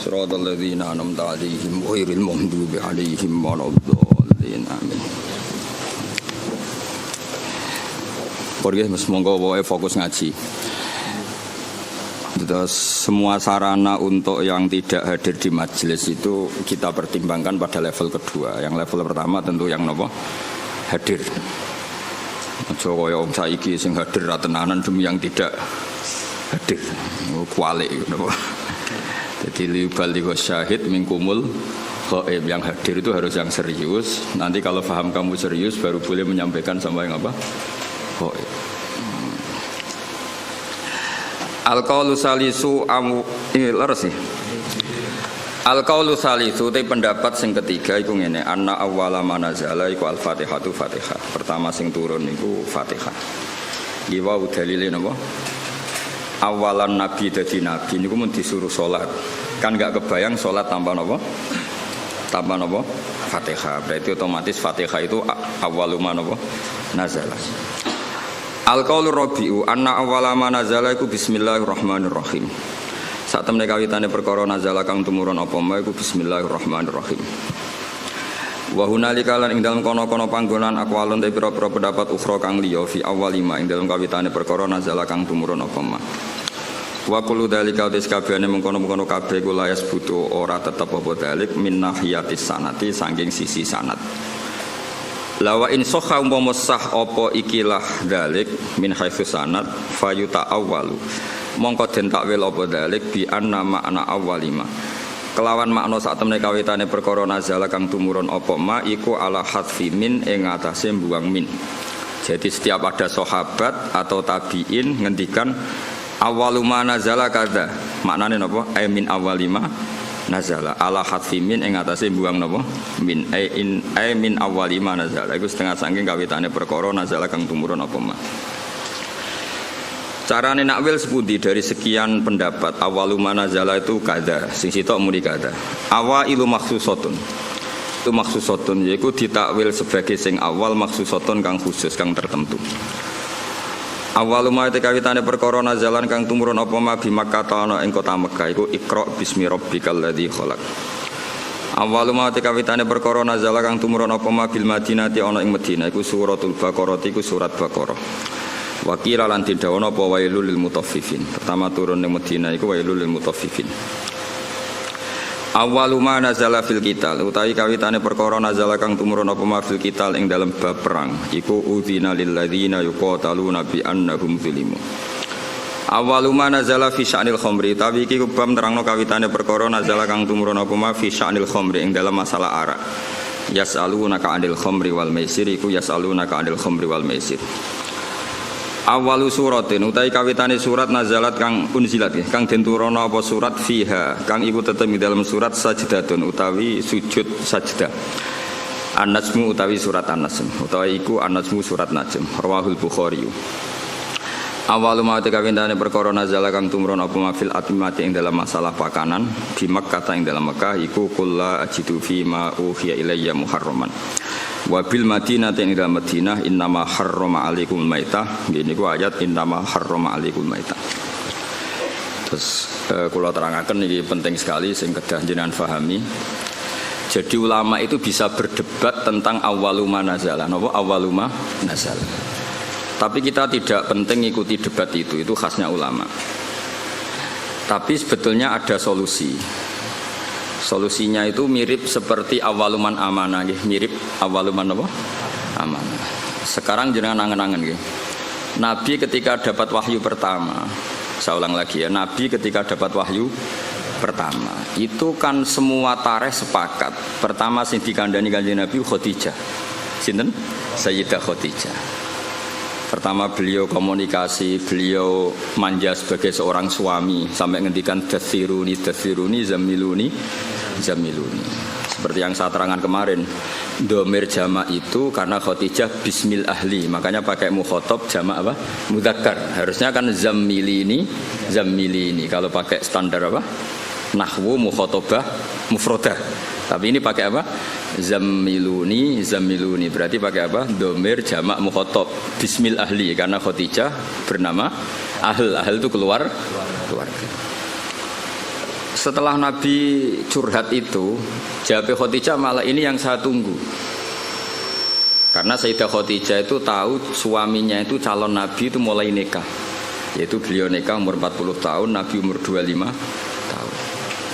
صراط الذين أنعمت عليهم غير المغضوب عليهم ولا الضالين آمين. Pergi monggo wae fokus ngaji. Terus semua sarana untuk yang tidak hadir di majelis itu kita pertimbangkan pada level kedua. Yang level pertama tentu yang nopo hadir. Aja kaya wong saiki sing hadir ra tenanan demi yang tidak hadir. Kualik napa. Jadi libaligh syahid minkumul ghaib, yang hadir itu harus yang serius. Nanti kalau paham kamu serius baru boleh menyampaikan sama yang apa? Ghaib. Al-qaulu salisu ini leres sih. Al-qaulu salisu te pendapat sing ketiga iku ngene, anna awwala manazala iku al-Fatihatu Fatihah. Pertama sing turun iku Fatihah. Iki wae dalile napa? Awalan nabi dadi nabi niku mun disuruh salat. Kan enggak kebayang salat tanpa napa? Tanpa napa? Fatihah. Berarti otomatis Fatihah itu awwaluma napa? Nazala. Al-qaulu rabi'u anna awwala ma nazala iku bismillahirrahmanirrahim. Sak temene kawitane perkara nazala kang tumurun apa ma iku bismillahirrahmanirrahim. Wa hunalika lan ing dalem kono-kono panggonan aqwalun te pira-pira pendapat ukhra kang liya fi awwalima ing dalem kawitane perkara nazala kang tumurun apa ma. Wa kullu dalika tes kabehane mengkono-mengkono kabeh kula yasbutu ora tetep apa dalik min nahiyatis sanati saking sisi sanad. Lawa in sahha umpama sah apa ikilah dalik min haitsu sanad fayuta awwalu mongko den takwil apa dalik bi anna makna awwalima kelawan makna sak temene kawitane perkara nazala kang tumurun apa ma iku ala hadfi min ing atase mbuang min. Jadi setiap ada sahabat atau tabiin ngendikan awwaluma nazala kada maknane napa ay min awwalima nazala ala hadfi min ing atase buang napa min ay min awwalima nazala iku setengah saking kawitane perkara nazala kang tumurun apa ma. Carane nakwil sepundi dari sekian pendapat awwaluma nazala itu kada sing sitok muni kada awailu makhsusatun itu makhsusatun yaiku ditakwil sebagai sing awal makhsusatun kang khusus kang tertentu. Awaluma te kawitane perkara nazalan kang tumurun apa ma bi Makkah ana ing kota Mekah iku Iqra bismi rabbikal ladzi khalaq. Awaluma te kawitane perkara nazala kang tumurun apa ma bil Madinati ana ing Madinah iku suratul Baqarah iku surat Baqarah. Wa qila lan tidhawana apa wailul lil mutaffifin. Pertama turun ning Madinah iku wailul lil mutaffifin. Awaluma nazala fil qital utawi kawitane perkara nazala kang tumurun apa ma fil qital ing dalam bab perang iku udzina lil ladzina yuqataluna bi annahum zulimu. Awaluma nazala fi sya'nil khamri utawi iki bab nerangno kawitane perkara nazala kang tumurun apa ma fi sya'nil khamri ing dalam masalah arak. Yas'alunaka 'anil khamri wal maisir iku yas'alunaka 'anil khamri wal maisir. Awalu suratin utai kawitane surat nazalat kang unzilat kang den turana apa surat fiha kang iku tetep ing dalam surat sajdatun utawi sujud sajdah. An-Najmu utawi surat An-Najm utawi iku An-Najmu surat Najm rawahul Bukhari. Awalu ma kawitane perkara nazala kang tumurun apa mafil atimati ing dalam masalah pakanan di Makkah ing dalam Makkah iku kulla ajidu fi ma uhiya ilayya muharraman. Wabil Madinah ing dalam Madinah innama harrama alaikumul maitah. Ini ku ayat innama harrama alaikumul maitah. Terus kula terangaken iki penting sekali sing kedah jenengan pahami. Jadi ulama itu bisa berdebat tentang awwaluma nazala. Napa awwaluma nazala. Tapi kita tidak penting ikuti debat itu khasnya ulama. Tapi sebetulnya ada solusi. Solusinya itu mirip seperti awaluman amanah, mirip awaluman apa? Amanah. Sekarang jangan angen-angen, Nabi ketika dapat wahyu pertama, saya ulang lagi ya, Nabi ketika dapat wahyu pertama, itu kan semua tarikh sepakat. Pertama sing dikandani kanjeng Nabi Khadijah, sinten? Sayyidah Khadijah. Pertama beliau komunikasi, beliau manja sebagai seorang suami sampai ngendikan dathiruni, zamiluni. Seperti yang saya terangkan kemarin, domir jamak itu karena Khadijah bismil ahli, makanya pakai mukhotob jamak apa? Mudzakkar. Harusnya kan zamilini. Kalau pakai standar apa? Nahwu mukhotobah mufrodah. Tapi ini pakai apa? Zamiluni. Berarti pakai apa? Domir jamak mukhotob bismil ahli karena Khadijah bernama Ahl itu keluarga. setelah Nabi curhat itu, jawab Khadijah malah ini yang saya tunggu. Karena Sayyidah Khadijah itu tahu suaminya itu calon Nabi itu mulai nikah. Yaitu beliau nikah umur 40 tahun, Nabi umur 25 tahun.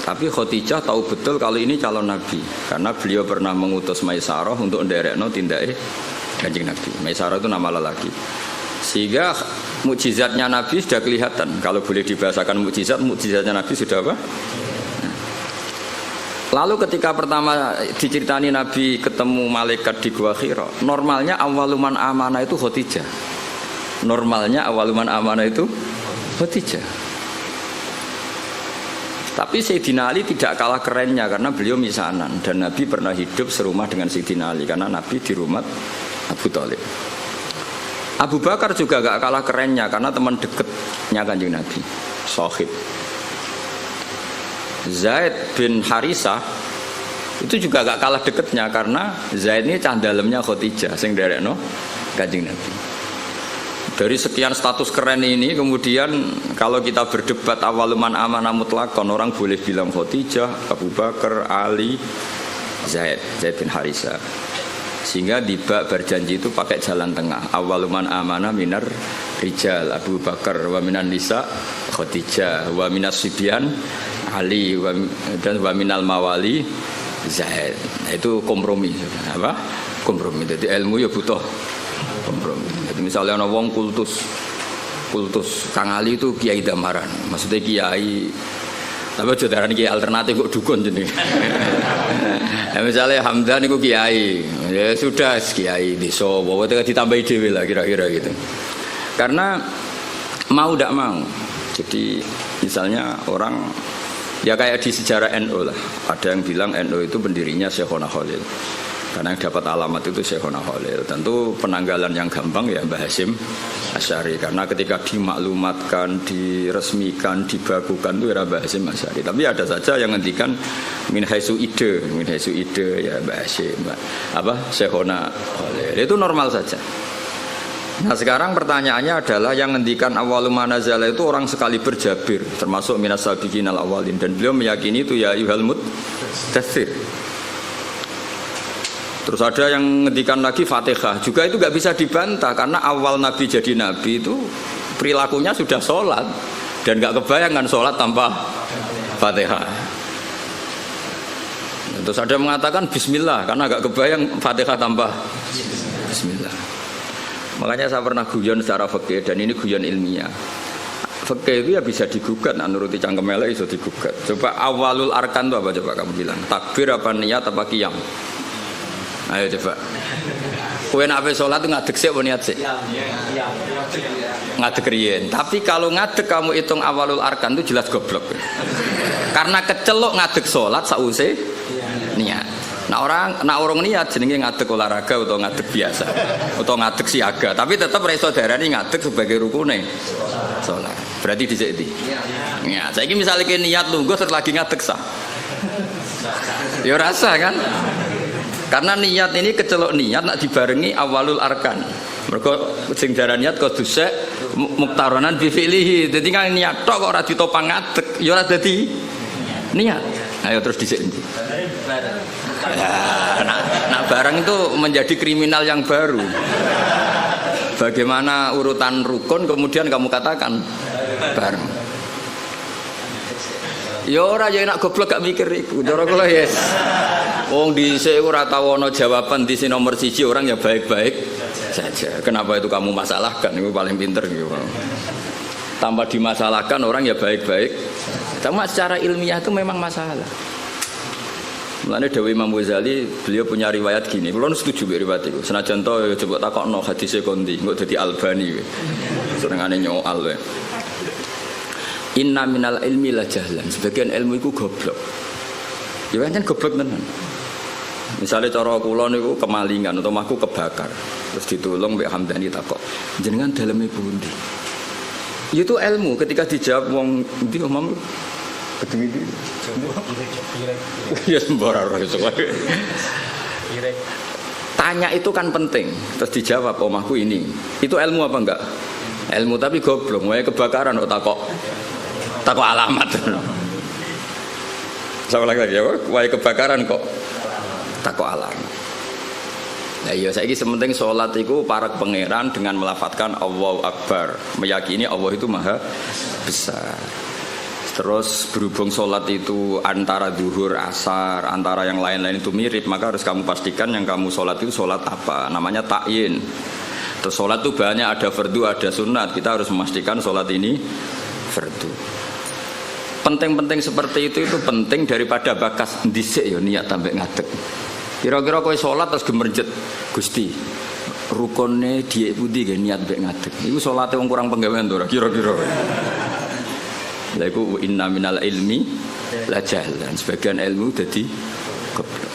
Tapi Khadijah tahu betul kalau ini calon Nabi. Karena beliau pernah mengutus Maisarah untuk nderekno tindake Kanjeng Nabi. Maisarah itu nama lelaki. Sehingga mukjizatnya Nabi sudah kelihatan. Kalau boleh dibahasakan mukjizatnya Nabi sudah apa? Lalu ketika pertama diceritani Nabi ketemu malaikat di Gua Hira, normalnya awaluman amanah itu Khadijah. Normalnya awaluman amanah itu Khadijah. Tapi Sayyidina Ali tidak kalah kerennya karena beliau misanan dan Nabi pernah hidup serumah dengan Sayyidina Ali karena Nabi di rumah Abu Thalib. Abu Bakar juga gak kalah kerennya karena teman dekatnya Kanjeng Nabi, Sohib. Zaid bin Harisah itu juga gak kalah deketnya karena Zaid ini cah dalemnya Khadijah sing nderekno Kanjeng Nabi. Dari sekian status keren ini kemudian kalau kita berdebat awaluman amanah mutlakon, orang boleh bilang Khadijah, Abu Bakar, Ali, Zaid bin Harisah. Sehingga di bab berjanji itu pakai jalan tengah. Awaluman amanah minar rijal Abu Bakar, wa minan nisa Khadijah, wa minas sibyan Ali, dan wa minal mawali Zaid. Nah, itu kompromi. Apa? Kompromi. Jadi ilmu ya butuh kompromi. Jadi misalnya ana wong kultus Kang Ali itu kiai damaran. Maksudnya kiai tapi aja darani kiai alternatif kok dukun jenenge. Ya misalnya Hamdan itu kiai. Ya sudah kiai desa, wae ditambahi dhewe lah kira-kira gitu. Karena mau ndak mau. Jadi misalnya orang ya kayak di sejarah NU lah. Ada yang bilang NU itu pendirinya Syekhona Khalil. Karena yang dapat alamat itu Syekhona Khalil. Tentu penanggalan yang gampang ya Mbah Hasyim Asy'ari. Karena ketika dimaklumatkan, diresmikan, dibakukan itu era Mbah Hasyim Asy'ari. Tapi ada saja yang ngendikan min haitsu ide ya Mbah Hasyim, Syekhona Khalil. Itu normal saja. Nah sekarang pertanyaannya adalah yang ngendikan awwalu manazala itu orang sekali berjabir termasuk minas sabiqinal awwalin dan beliau meyakini itu ya ayyuhal mudaththir. Terus ada yang ngendikan lagi Fatihah juga itu gak bisa dibantah karena awal Nabi jadi Nabi itu perilakunya sudah sholat dan gak kebayangkan sholat tanpa Fatihah. Terus ada yang mengatakan Bismillah karena gak kebayang Fatihah tanpa Bismillah. Makanya saya pernah guyon secara fikih dan ini guyon ilmiah. Fikih itu ya bisa digugat, nuruti cangkemele iso digugat. Coba awalul arkan itu apa coba kamu bilang? Takbir apa niat apa qiyam? Ayo coba. Kowe nek ape salat ngadeg sik apa niat sik? Ngadeg riyen. Tapi kalau ngadeg kamu hitung awalul arkan itu jelas goblok. Karena kecelok ngadeg salat sause niat. Nah orang niat jenenge ngadeg olahraga atau ngadeg biasa atau ngadeg siaga, tapi tetap ra iso darani ngadeg sebagai rukune salat. Berarti dhisik iki. Ya, saiki misale ke niat lungguh terus lagi ngadeg sah. Ya rasa kan? Karena niat ini kecelok niat nak dibarengi awalul arkan. Mergo sing darani niat kudu sek muqtaranan bi fi'lihi. Dadi kan niat tok kok ora ditopang ngadeg, ya ora dadi niat. Ayo terus dhisik. Ya, nah barang itu menjadi kriminal yang baru. Bagaimana urutan rukun kemudian kamu katakan bareng. Ya ora ya enak goblok gak mikir iku. Cara kula yes. Wong dhisik ora tau ana jawaban di nomor 1 orang ya baik-baik saja. Kenapa itu kamu masalahkan? Itu paling pinter gitu. Tanpa dimasalahkan orang ya baik-baik. Cuma secara ilmiah itu memang masalah. Mulane Dewi Imam Ghazali beliau punya riwayat gini. Kulo setuju be riwayat itu. Senajan to coba takokno hadise kondi, engko dadi Albani kowe. Senengane nyoal kowe. Inna minal ilmi la jahlan. Sebagian ilmu iku goblok. Ya pancen goblok tenan. Misalnya cara kula niku kemalingan atau omahku kebakar. Terus ditolong mbek Hamdani takok, "Jenengan daleme pundi?" Itu ilmu ketika dijawab wong ndi omahmu ketemu iki. Ya sembarang itu. Tanya itu kan penting. Terus dijawab omahku ini. Itu ilmu apa enggak? Ilmu tapi goblok. Wae kebakaran kok takok alamat. Sama lagi ya, wae kebakaran kok takok alam. Ya iya saiki sementing salat iku para pangeran dengan melafatkan Allahu Akbar, meyakini Allah itu maha besar. Terus berhubung sholat itu antara zuhur, asar, antara yang lain-lain itu mirip, maka harus kamu pastikan yang kamu sholat itu sholat apa. Namanya ta'yin. Terus sholat itu banyak, ada fardu, ada sunat. Kita harus memastikan sholat ini fardu. Penting-penting seperti itu penting daripada bakas dhisik ya niat tambah ngadeg. Kira-kira kowe sholat terus gemerjet Gusti. Rukune dhiek pundi nggih niat mbek ngadeg. Iku salate wong kurang penggawean to ora kira-kira. Lha iku inna minal ilmi la jahlan. Sebagian ilmu dadi goblok.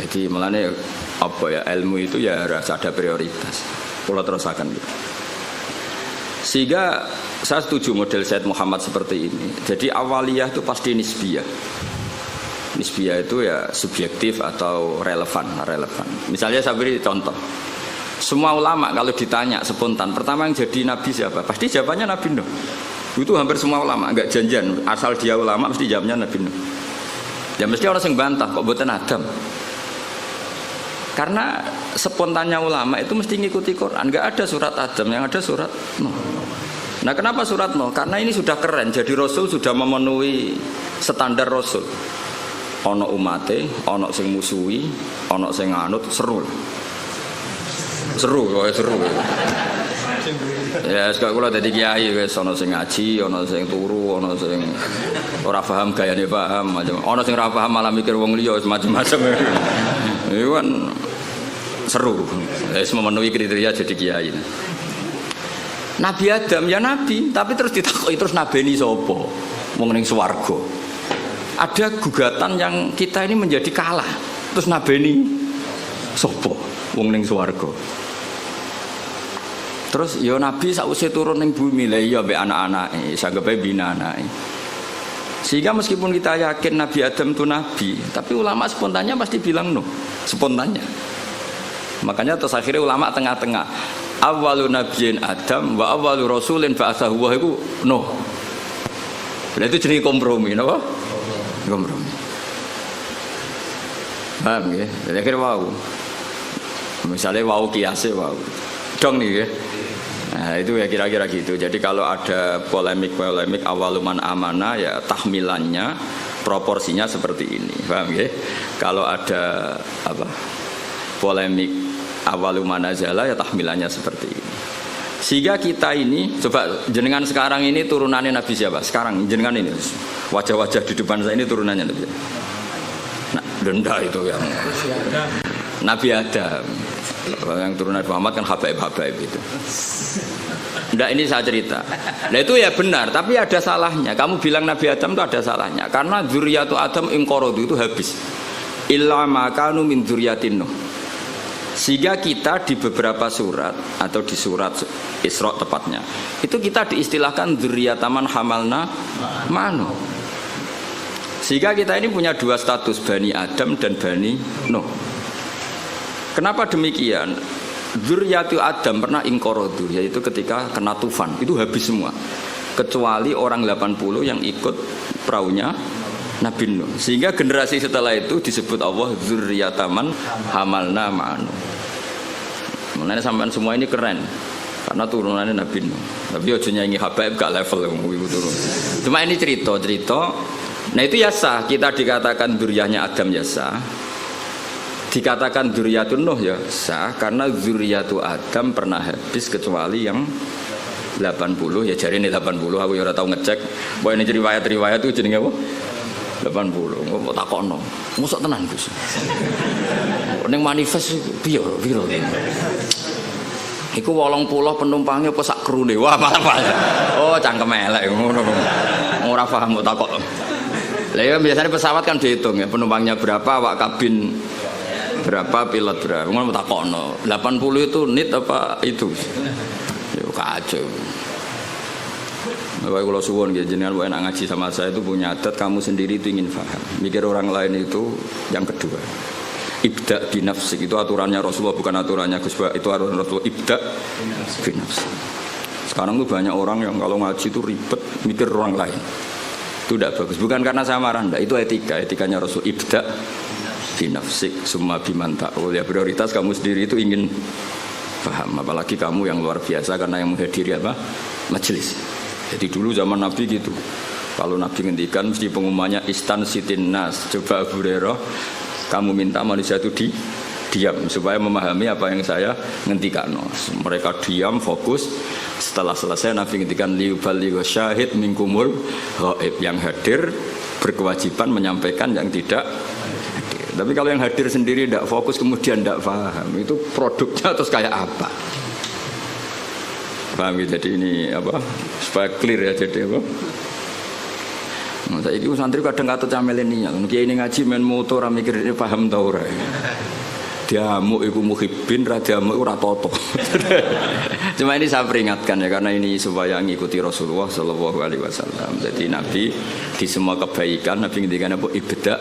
Jadi melane apa ya ilmu itu ya harus ada prioritas. Kula terusaken gitu. Sehingga saya setuju model Said Muhammad seperti ini. Jadi awaliyah itu pasti nisbiyah. Nisbiyah itu ya subjektif atau relevan. Misalnya saya beri contoh. Semua ulama kalau ditanya spontan, pertama yang jadi nabi siapa? Pasti jawabannya Nabi Nuh. Itu hampir semua ulama, enggak janjian. Asal dia ulama mesti jawabnya Nabi Nuh. Ya mesti orang yang bantah kok mboten Adam. Karena spontannya ulama itu mesti ngikuti Quran. Enggak ada surat Adam, yang ada surat Nuh. Nah kenapa surat Nuh? Karena ini sudah keren. Jadi Rasul sudah memenuhi standar Rasul. Ono umate, ono sing musuhi, ono sing nganut, seru. Seru. Ya sekarang kula dadi kiai wis ana sing ngaji, ana sing turu, ana sing ora paham gayane paham, macam ana sing ora paham malah mikir wong liya macam-macam. Iku kan seru. Wis memenuhi kriteria jadi kiai. Nabi Adam ya nabi, tapi terus ditakoki terus nabeni sapa? Wong ning swarga. Ada gugatan yang kita ini menjadi kalah. Terus nabeni sapa? Wong ning swarga. Terus ya Nabi sausé turun ning bumi lha iya mbek anak-anake, sanggepe bina anake. Sehingga meskipun kita yakin Nabi Adam itu nabi, tapi ulama spontannya pasti bilang no, spontannya. Makanya terus akhirnya ulama tengah-tengah. Awwalu nabiyyin Adam wa awwalu rasulin ba'atsahu wa iku no. Lah itu jenenge kompromi, napa? Kompromi. Paham nggih? Jadi akhirnya wau. Misalnya wau kiase wau. Dong nih ya. Nah itu ya kira-kira gitu. Jadi kalau ada polemik awaluman amanah ya tahmilannya proporsinya seperti ini, paham ya? Kalau ada apa polemik awaluman azala ya tahmilannya seperti ini. Sehingga kita ini coba jenengan sekarang ini turunannya Nabi siapa? Sekarang jenengan ini wajah-wajah di depan saya ini turunannya Nabi. Nah denda itu yang Nabi Adam. Yang turunan Muhammad kan habaib itu. Nggak ini saya cerita. Nah itu ya benar, tapi ada salahnya. Kamu bilang Nabi Adam itu ada salahnya. Karena dzurriyyatu Adam inqaradu itu habis. Illa ma kanu min dzurriyyatin Nuh. Sehingga kita di beberapa surat atau di surat Isra tepatnya, itu kita diistilahkan dzurriyyataman hamalna ma'nu. Sehingga kita ini punya dua status, Bani Adam dan Bani Nuh. Kenapa demikian? Dzurriyyatu Adam pernah inqaradu, yaitu ketika kena tufan, itu habis semua. Kecuali orang 80 yang ikut perahunya Nabi Nuh. Sehingga generasi setelah itu disebut Allah dzurriyyataman hamalna ma'nu. Makanya sampean semua ini keren. Karena turunannya Nabi Nuh. Tapi aja nyanyi habaib gak level itu turun. Cuma ini cerita. Nah itu ya sah, kita dikatakan dzurriyyahnya Adam ya sah. Dikatakan dzurriyyatun Nuh ya sah karena dzurriyyatu Adam pernah habis kecuali yang 80 ya jari ini 80 aku ya ora tau ngecek bahwa ini riwayat itu jenenge apa 80 kok takokno mosok tenan Gus ning manifest piye piro iku 80 penumpangnya apa sak krune wah apa oh cangkem elek ngono ora paham kok takok lha ya biasanya pesawat kan dihitung ya penumpangnya berapa awak kabin berapa pilot berapa ngono takokno 80 itu nit apa itu yo kacau. Bapak kalau suwon gitu jenengan wae nak ngaji sama saya itu punya adat kamu sendiri itu ingin paham mikir orang lain itu yang kedua ibda binafsik itu aturannya Rasulullah bukan aturannya Gus Ba itu aturan Rasulullah ibda binafsik. Sekarang tuh banyak orang yang kalau ngaji itu ribet mikir orang lain Itu tidak bagus. Bukan karena saya marah, enggak. Itu etikanya Rasul. Ibda binafsik summa biman ta'ul. Ya prioritas kamu sendiri itu ingin paham. Apalagi kamu yang luar biasa karena yang menghadiri apa? Majelis. Jadi dulu zaman Nabi gitu. Kalau Nabi ngendikan mesti pengumumannya istan sitin nas. Coba Abu Hurairah, kamu minta manusia itu diam supaya memahami apa yang saya ngendikan. Mereka diam, fokus. Setelah selesai Nabi ngendikan liuballigha syahid minkumul ghaib, yang hadir berkewajiban menyampaikan yang tidak hadir. Tapi kalau yang hadir sendiri tidak fokus kemudian tidak paham, itu produknya terus kayak apa? Paham ya? Jadi ini apa? Supaya clear ya, jadi apa? Nah, saya ini santri kadang kata camelenial, kiai ini ngaji main motor, mikir ini paham tau ora. Diamuk iku muhibbin, ra diamuk ora toto. Cuma ini saya peringatkan ya, karena ini supaya ngikuti Rasulullah sallallahu alaihi wasallam. Jadi Nabi di semua kebaikan Nabi ngendikan apa ibda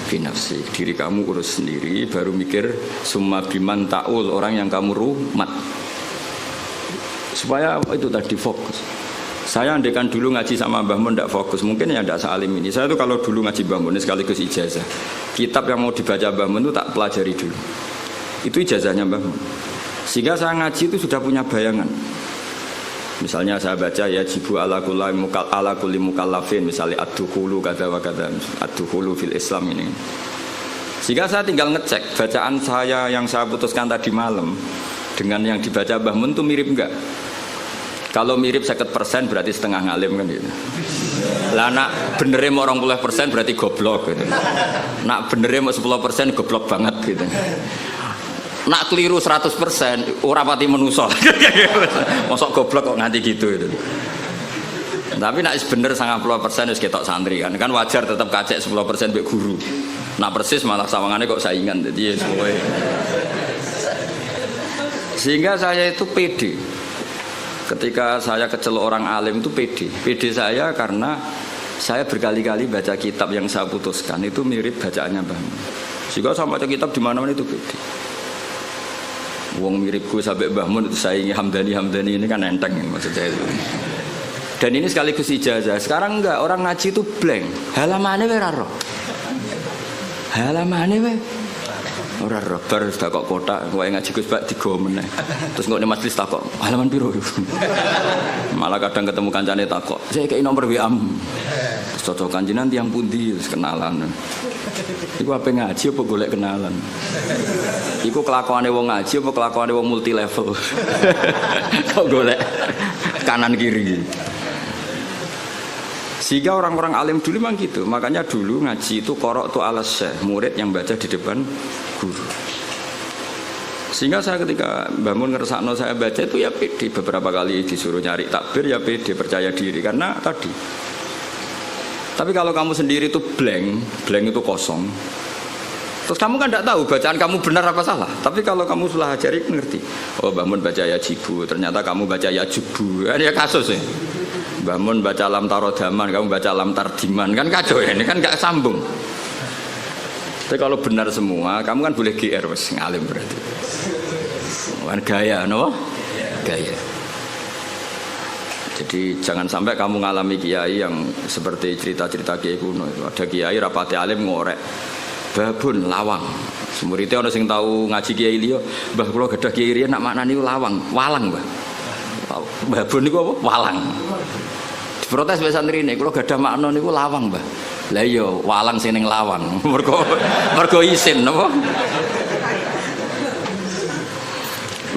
binafsi. Diri kamu urus sendiri baru mikir summa biman ta'ul, orang yang kamu rumat. Supaya itu tadi fokus. Saya andaikan dulu ngaji sama Mbah Mun tidak fokus, mungkin ya tidak sealim ini. Saya tuh kalau dulu ngaji Mbah Mun sekaligus ijazah. Kitab yang mau dibaca Mbah Mun itu tak pelajari dulu. Itu ijazahnya Mbah Mun. Sehingga saya ngaji itu sudah punya bayangan. Misalnya saya baca ya jibu ala kulli mukallafin, misalnya ad-dukhulu kata wa kata, ad-dukhulu fil Islam ini. Sehingga saya tinggal ngecek bacaan saya yang saya putuskan tadi malam dengan yang dibaca Mbah Mun itu mirip enggak? Kalau mirip 50% berarti setengah ngalim kan gitu. Lah nak benernya mau 20% berarti goblok gitu. Nak benernya mau 10% goblok banget gitu. Nak keliru 100% ora pati menuso. Mosok goblok kok nganti gitu itu. Tapi nak bener 90% wis ketok santri kan. Kan wajar tetap kacek 10% mbek guru. Nak persis malah sawangane kok saingan. Jadi semuanya. Sehingga saya itu pede. Ketika saya kecelok orang alim itu pede saya karena saya berkali-kali baca kitab yang saya putuskan itu mirip bacaannya Mbah Mun. Sehingga saya baca kitab di mana-mana itu pede. Wong miripku sampai Mbah Mun itu saingi Hamdani ini kan enteng maksud saya itu. Dan ini sekaligus ijazah. Sekarang enggak, orang ngaji itu blank. Halamane wae ora ro. Halamane wae ora ro, bar sudah kok kotak, kowe ngaji Gus Bak digo meneh. Terus kok nek majelis takok, halaman piro? Malah kadang ketemu kancane takok, "Saya kei nomor WA-mu." Cocokan jenengan tiyang pundi wis kenalan. Iku ape ngaji apa golek kenalan? Iku kelakuane wong ngaji apa kelakuane wong multi level? Kok golek kanan kiri. Sehingga orang-orang alim dulu memang gitu. Makanya dulu ngaji itu korok tu alas syekh, murid yang baca di depan guru. Sehingga saya ketika Mbah Mun ngersakno saya baca itu ya pede. Beberapa kali disuruh nyari takbir ya pede, percaya diri karena tadi. Tapi kalau kamu sendiri itu blank itu kosong. Terus kamu kan tidak tahu bacaan kamu benar apa salah. Tapi kalau kamu sudah ajari ngerti. Oh Mbah Mun baca ya jibu, ternyata kamu baca ya jubu. Ini ya kasus ya. Mbah Mun baca lam tarodaman, kamu baca lam tardiman, kan kacau ya, ini kan gak sambung. Tapi kalau benar semua, kamu kan boleh GR wes ngalim berarti. Kan gaya, no? Gaya. Jadi jangan sampai kamu ngalami kiai yang seperti cerita-cerita kiai kuno itu. Ada kiai rapati alim ngorek, babun lawang. Muridnya orang sing tahu ngaji kiai liyo, Mbah kula gadah kiai riyen nak maknani lawang, walang Mbah. Babun niku apa? Walang. Diprotes mbek santri niku kalau gadah makna niku lawang, Mbah. Lah iya, walang sing ning lawang. Mergo isin napa?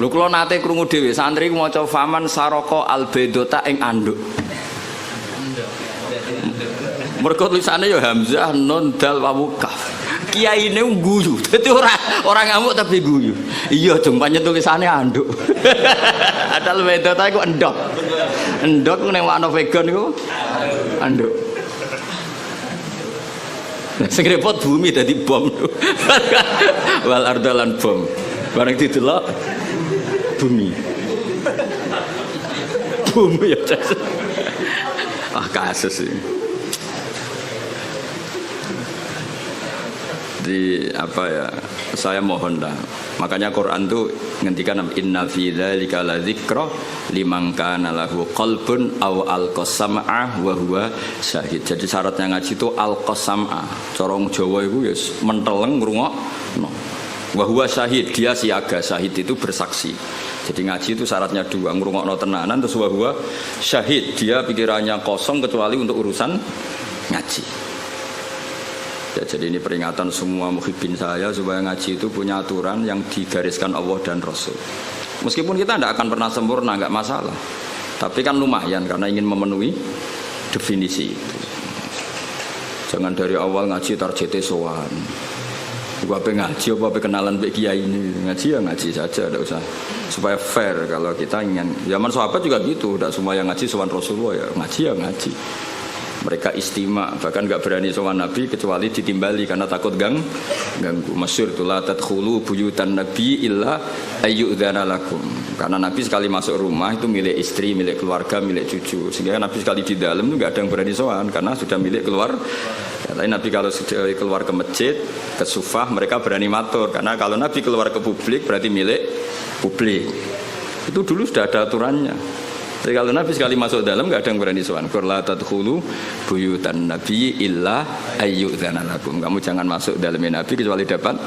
Lho kula nate krungu dhewe santri maca faman saraka albedota ing anduk. Mergo tulisane ya hamzah nun dal wa kaf. Kiyaine guyu. Dadi ora ngamuk tapi guyu. Iya, jeng pancen tulisane anduk. Adal bedota iku endok. Endok ning makna vegan niku anduk. Sing repot bumi dadi bom. Wal ardalan bom. Bareng didelok bumi. Bumi ya. Kasus ini. Di apa ya? Saya mohon lah Makanya Quran tuh ngendikan inna fi dzalika ladzikra liman kana lahu qalbun aw alqasam'a wa huwa syahid. Jadi syaratnya ngaji itu alqasam'a. Cara Jawa iku ya menteleng ngrungokno. Wa huwa syahid, dia siaga. Syahid itu bersaksi. Jadi ngaji itu syaratnya dua, ngrungokno tenanan terus wa huwa syahid. Dia pikirannya kosong kecuali untuk urusan ngaji. Ya, jadi ini peringatan semua muhibbin saya supaya ngaji itu punya aturan yang digariskan Allah dan Rasul. Meskipun kita tidak akan pernah sempurna, nggak masalah. Tapi kan lumayan karena ingin memenuhi definisi itu. Jangan dari awal ngaji targetnya sowan. Apa ngaji, apa kenalan Pak Kiai ini. Ngaji ya ngaji saja, tidak usah. Supaya fair kalau kita ingin. Zaman sahabat juga gitu, tidak semua yang ngaji sowan Rasulullah ya ngaji. Mereka istimewa, bahkan nggak berani sowan Nabi kecuali ditimbali karena takut ganggu. Masyhur tu la tadkhulu buyutan Nabi illa ayyudzana lakum. Karena Nabi sekali masuk rumah itu milik istri, milik keluarga, milik cucu. Sehingga Nabi sekali di dalam itu nggak ada yang berani sowan karena sudah milik keluar. Ya, tapi Nabi kalau sudah keluar ke masjid, ke sufah mereka berani matur karena kalau Nabi keluar ke publik berarti milik publik. Itu dulu sudah ada aturannya. Jadi kalau Nabi sekali masuk dalam nggak ada yang berani sowan. Qur'an tadkhulu buyutan Nabi illa ayyudzana lakum. Kamu jangan masuk dalam Nabi kecuali dapat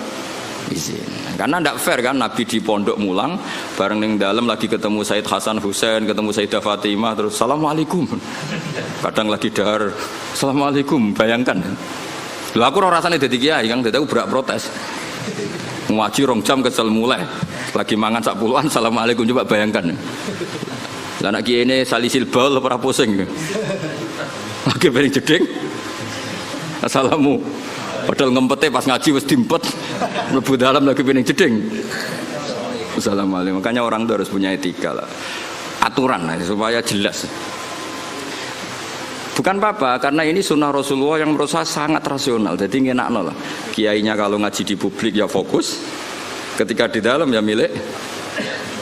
izin. Karena tidak fair kan Nabi di pondok mulang bareng ning dalam lagi ketemu Said Hasan Husain, ketemu Sayyidah Fatimah terus assalamualaikum. Kadang lagi dahar assalamualaikum, bayangkan. Lha aku ora rasane dadi kiai Kang, dadi aku berak protes. Ngaji 2 jam kesel mulai. Lagi mangan sak puluhan assalamualaikum, coba bayangkan. Lah anak kiai ini salisil baul ora pusing. Lagi bering jeding. Assalamu. Padahal ngempete pas ngaji wis dimpet. Mlebu dalam lagi bering jeding. Assalamualaikum. Makanya orang itu harus punya etika lah. Aturan lah, supaya jelas. Bukan apa-apa, karena ini sunnah Rasulullah yang menurut saya sangat rasional. Jadi ngenakno lah. Kiainya kalau ngaji di publik ya fokus. Ketika di dalam ya milik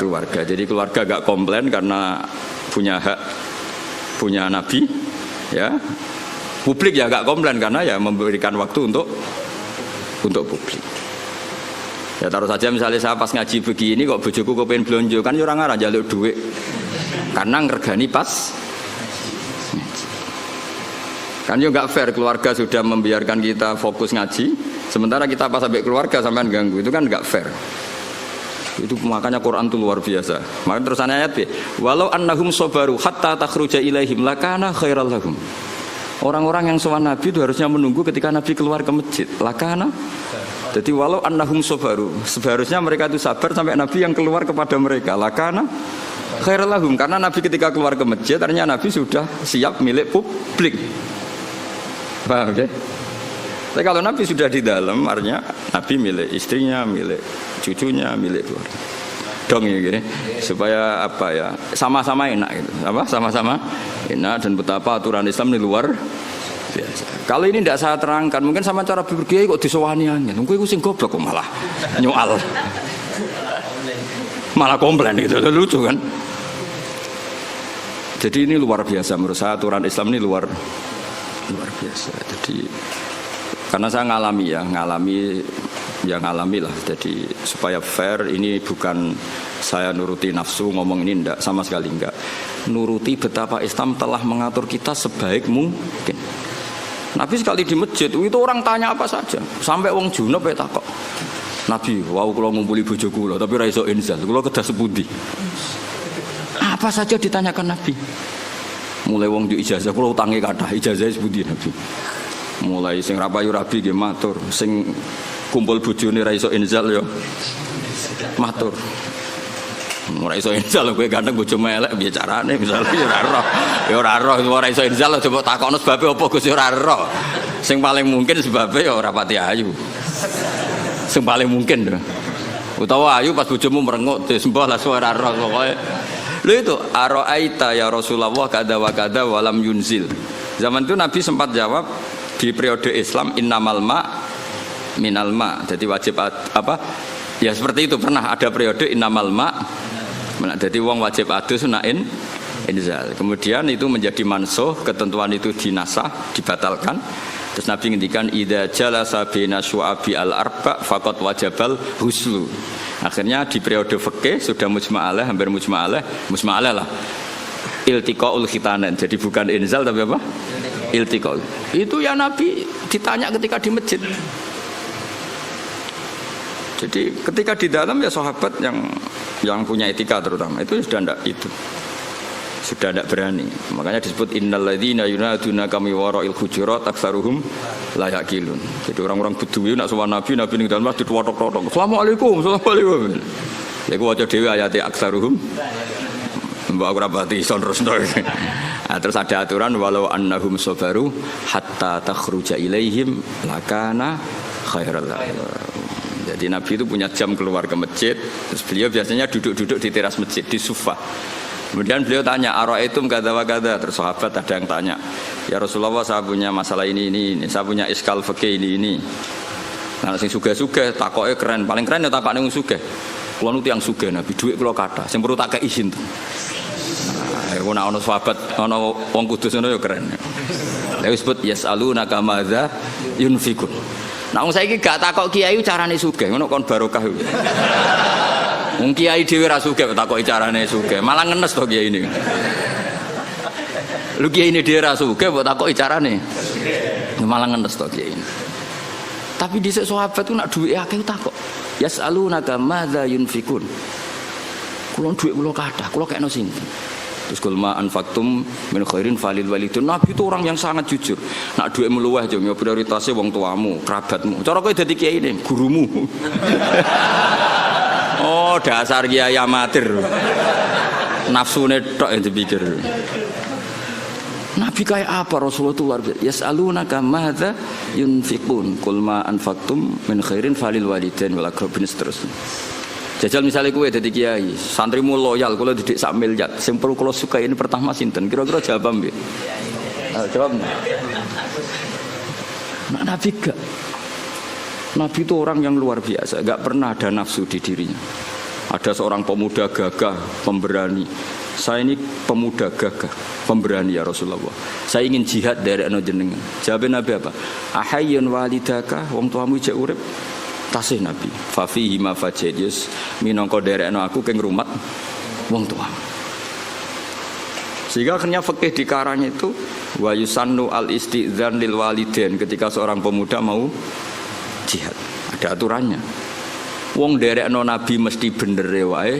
keluarga. Jadi keluarga gak komplain karena punya hak, punya Nabi, ya. Publik ya gak komplain karena ya memberikan waktu untuk publik. Ya taruh saja misalnya saya pas ngaji begini kok bojoku kepengen blonjo kan ya ora ngarah njaluk duit. Karena ngergani pas. Kan yo gak fair keluarga sudah membiarkan kita fokus ngaji, sementara kita pas sampai keluarga sampean ganggu, itu kan gak fair. Itu makanya Quran itu luar biasa. Makanya terusannya ayat walau annahum sabaru hatta takhruja ilaihim lakana khairal lahum. Orang-orang yang sowan Nabi itu harusnya menunggu ketika Nabi keluar ke masjid. Lakana. Jadi walau annahum sabaru, seharusnya mereka itu sabar sampai Nabi yang keluar kepada mereka. Lakana khairal lahum, karena Nabi ketika keluar ke masjid ternyata Nabi sudah siap milik publik. Paham ya? Tapi kalau Nabi sudah di dalam, artinya Nabi milik istrinya, milik cucunya, milik keluarga. Dong ya gini, supaya apa ya, sama-sama enak gitu. Apa? Sama-sama enak dan betapa aturan Islam ini luar biasa. Kalau ini tidak saya terangkan, mungkin sama cara berkiai kok disowani angin. Mungkin aku sing goblok kok malah nyoal. Malah komplain gitu, lucu kan? Jadi ini luar biasa menurut saya, aturan Islam ini luar biasa. Jadi karena saya ngalami lah. Jadi supaya fair, ini bukan saya nuruti nafsu ngomong ini enggak, sama sekali enggak. Nuruti betapa Islam telah mengatur kita sebaik mungkin. Nabi sekali di masjid itu orang tanya apa saja, sampai wong junub ya takok. Nabi, wau kula ngumpuli bojo kula tapi ra iso inzal, kula kedah sepundi. Apa saja ditanyakan Nabi. Mulai wong di ijazah kula utange kathah, ijazah sepundi Nabi. Mulai sing rapayu rabi nggih matur, sing kumpul bojone ra iso inzal ya matur. Ora iso inzal kowe ganteng bojo melek piye carane misalnya ya ora roh ora iso inzal coba takokno sebabe apa Gus ya ora roh. Sing paling mungkin sebabe ya ora pati ayu. Sing paling mungkin lho. Utawa ayu pas bojomu merengut disembah lah suara roh pokoke. Lho itu araita ya Rasulullah kada wa kada walam yunzil. Zaman itu Nabi sempat jawab di periode Islam innamal ma minal ma. Jadi wajib apa? Ya seperti itu, pernah ada periode innamal ma. Jadi wong wajib adus sunain inzal. Kemudian itu menjadi mansuh, ketentuan itu dinasah, dibatalkan. Terus Nabi ngendikan idza jalasa baina syu'abi al-arba faqad wajabal huslu. Akhirnya di periode fikih sudah mujma'alah, hampir mujma'alah lah. Iltiqaul khitanan. Jadi bukan inzal tapi apa? Iltiqaul. Itu ya Nabi ditanya ketika di masjid. Jadi ketika di dalam ya sahabat yang punya etika terutama itu sudah tidak berani. Makanya disebut innal ladzina yunaduna kami wara'il hujurat aktsaruhum la yaqilun. Jadi orang-orang Bedui nak sowan Nabi ning dalam masjid wotok-wotok. Assalamualaikum. Ya ku waca dhewe ayat aktsaruhum. Mbak ora pati ison terusno. Nah, terus ada aturan walau annahum sabaru hatta takhruja ilaihim lakana khairal lahum. Jadi Nabi itu punya jam keluar ke masjid. Terus beliau biasanya duduk-duduk di teras masjid di sufa. Kemudian beliau tanya, ara'aitum kadza wa kadza. Terus sahabat ada yang tanya, ya Rasulullah saya punya masalah ini, saya punya iskal fikih ini. Nah, sing sugih-sugih takoke keren, paling keren ya takokne wong sugih. Kulo nu tiyang sugih Nabi, dhuwit kula kathah, sing perlu tak kei izin. Nah, iku nek ana sahabat, ana wong kudus ngono ya keren. Lha disebut yasaluna kamadza yunfikun. Nah, wong saiki gak takok kiai carane sugih, ngono kon barokah. Wong kiai dhewe ra sugih takoki carane sugih, malah ngenes to kiai ini. Lu kiai ini dhewe ra sugih mbok takoki carane. Malah ngenes to kiai ini. Tapi dhisik sahabat ku nak duwe akeh takok. Yasalunaka madza yunfikun. Kulo duwe kula kathah, kula kekno sinten. Terus kulma anfaqtum min khairin falil walidun. Nabi itu orang yang sangat jujur. Nak duwe meluweh yo prioritasnya wong tuamu, kerabatmu. Cara kowe dadi kiai ini, gurumu. Oh, dasar kiai amatir. Nafsune tok yang dipikir. Nabi kayak apa Rasulullah itu luar biasa. Yas'alunaka madza yunfiqun. Qul ma anfaqtum min khairin falil walidain wal aqrabin seterusnya. Jajal misalnya kowe dadi kiai, santrimu loyal kula didik sak miliar. Sing perlu kula sukai ini pertama sinten? Kira-kira jawab nggih. Jawab. Nah, Nabi gak. Nabi itu orang yang luar biasa, gak pernah ada nafsu di dirinya. Ada seorang pemuda gagah, pemberani. Saya ini pemuda gagah, pemberani ya Rasulullah. Saya ingin jihad dari jenengan. Jawab Nabi apa? Ahayyun walidaka, wong tuamu ijek urip. Tasih Nabi. Fa fihi ma fajidus minangka derekno aku keng rumat wong tuamu. Sehingga akhirnya fikih dikarang itu wa yusannu al istidzan lil walidain ketika seorang pemuda mau jihad. Ada aturannya. Wong derekno Nabi mesti bener wae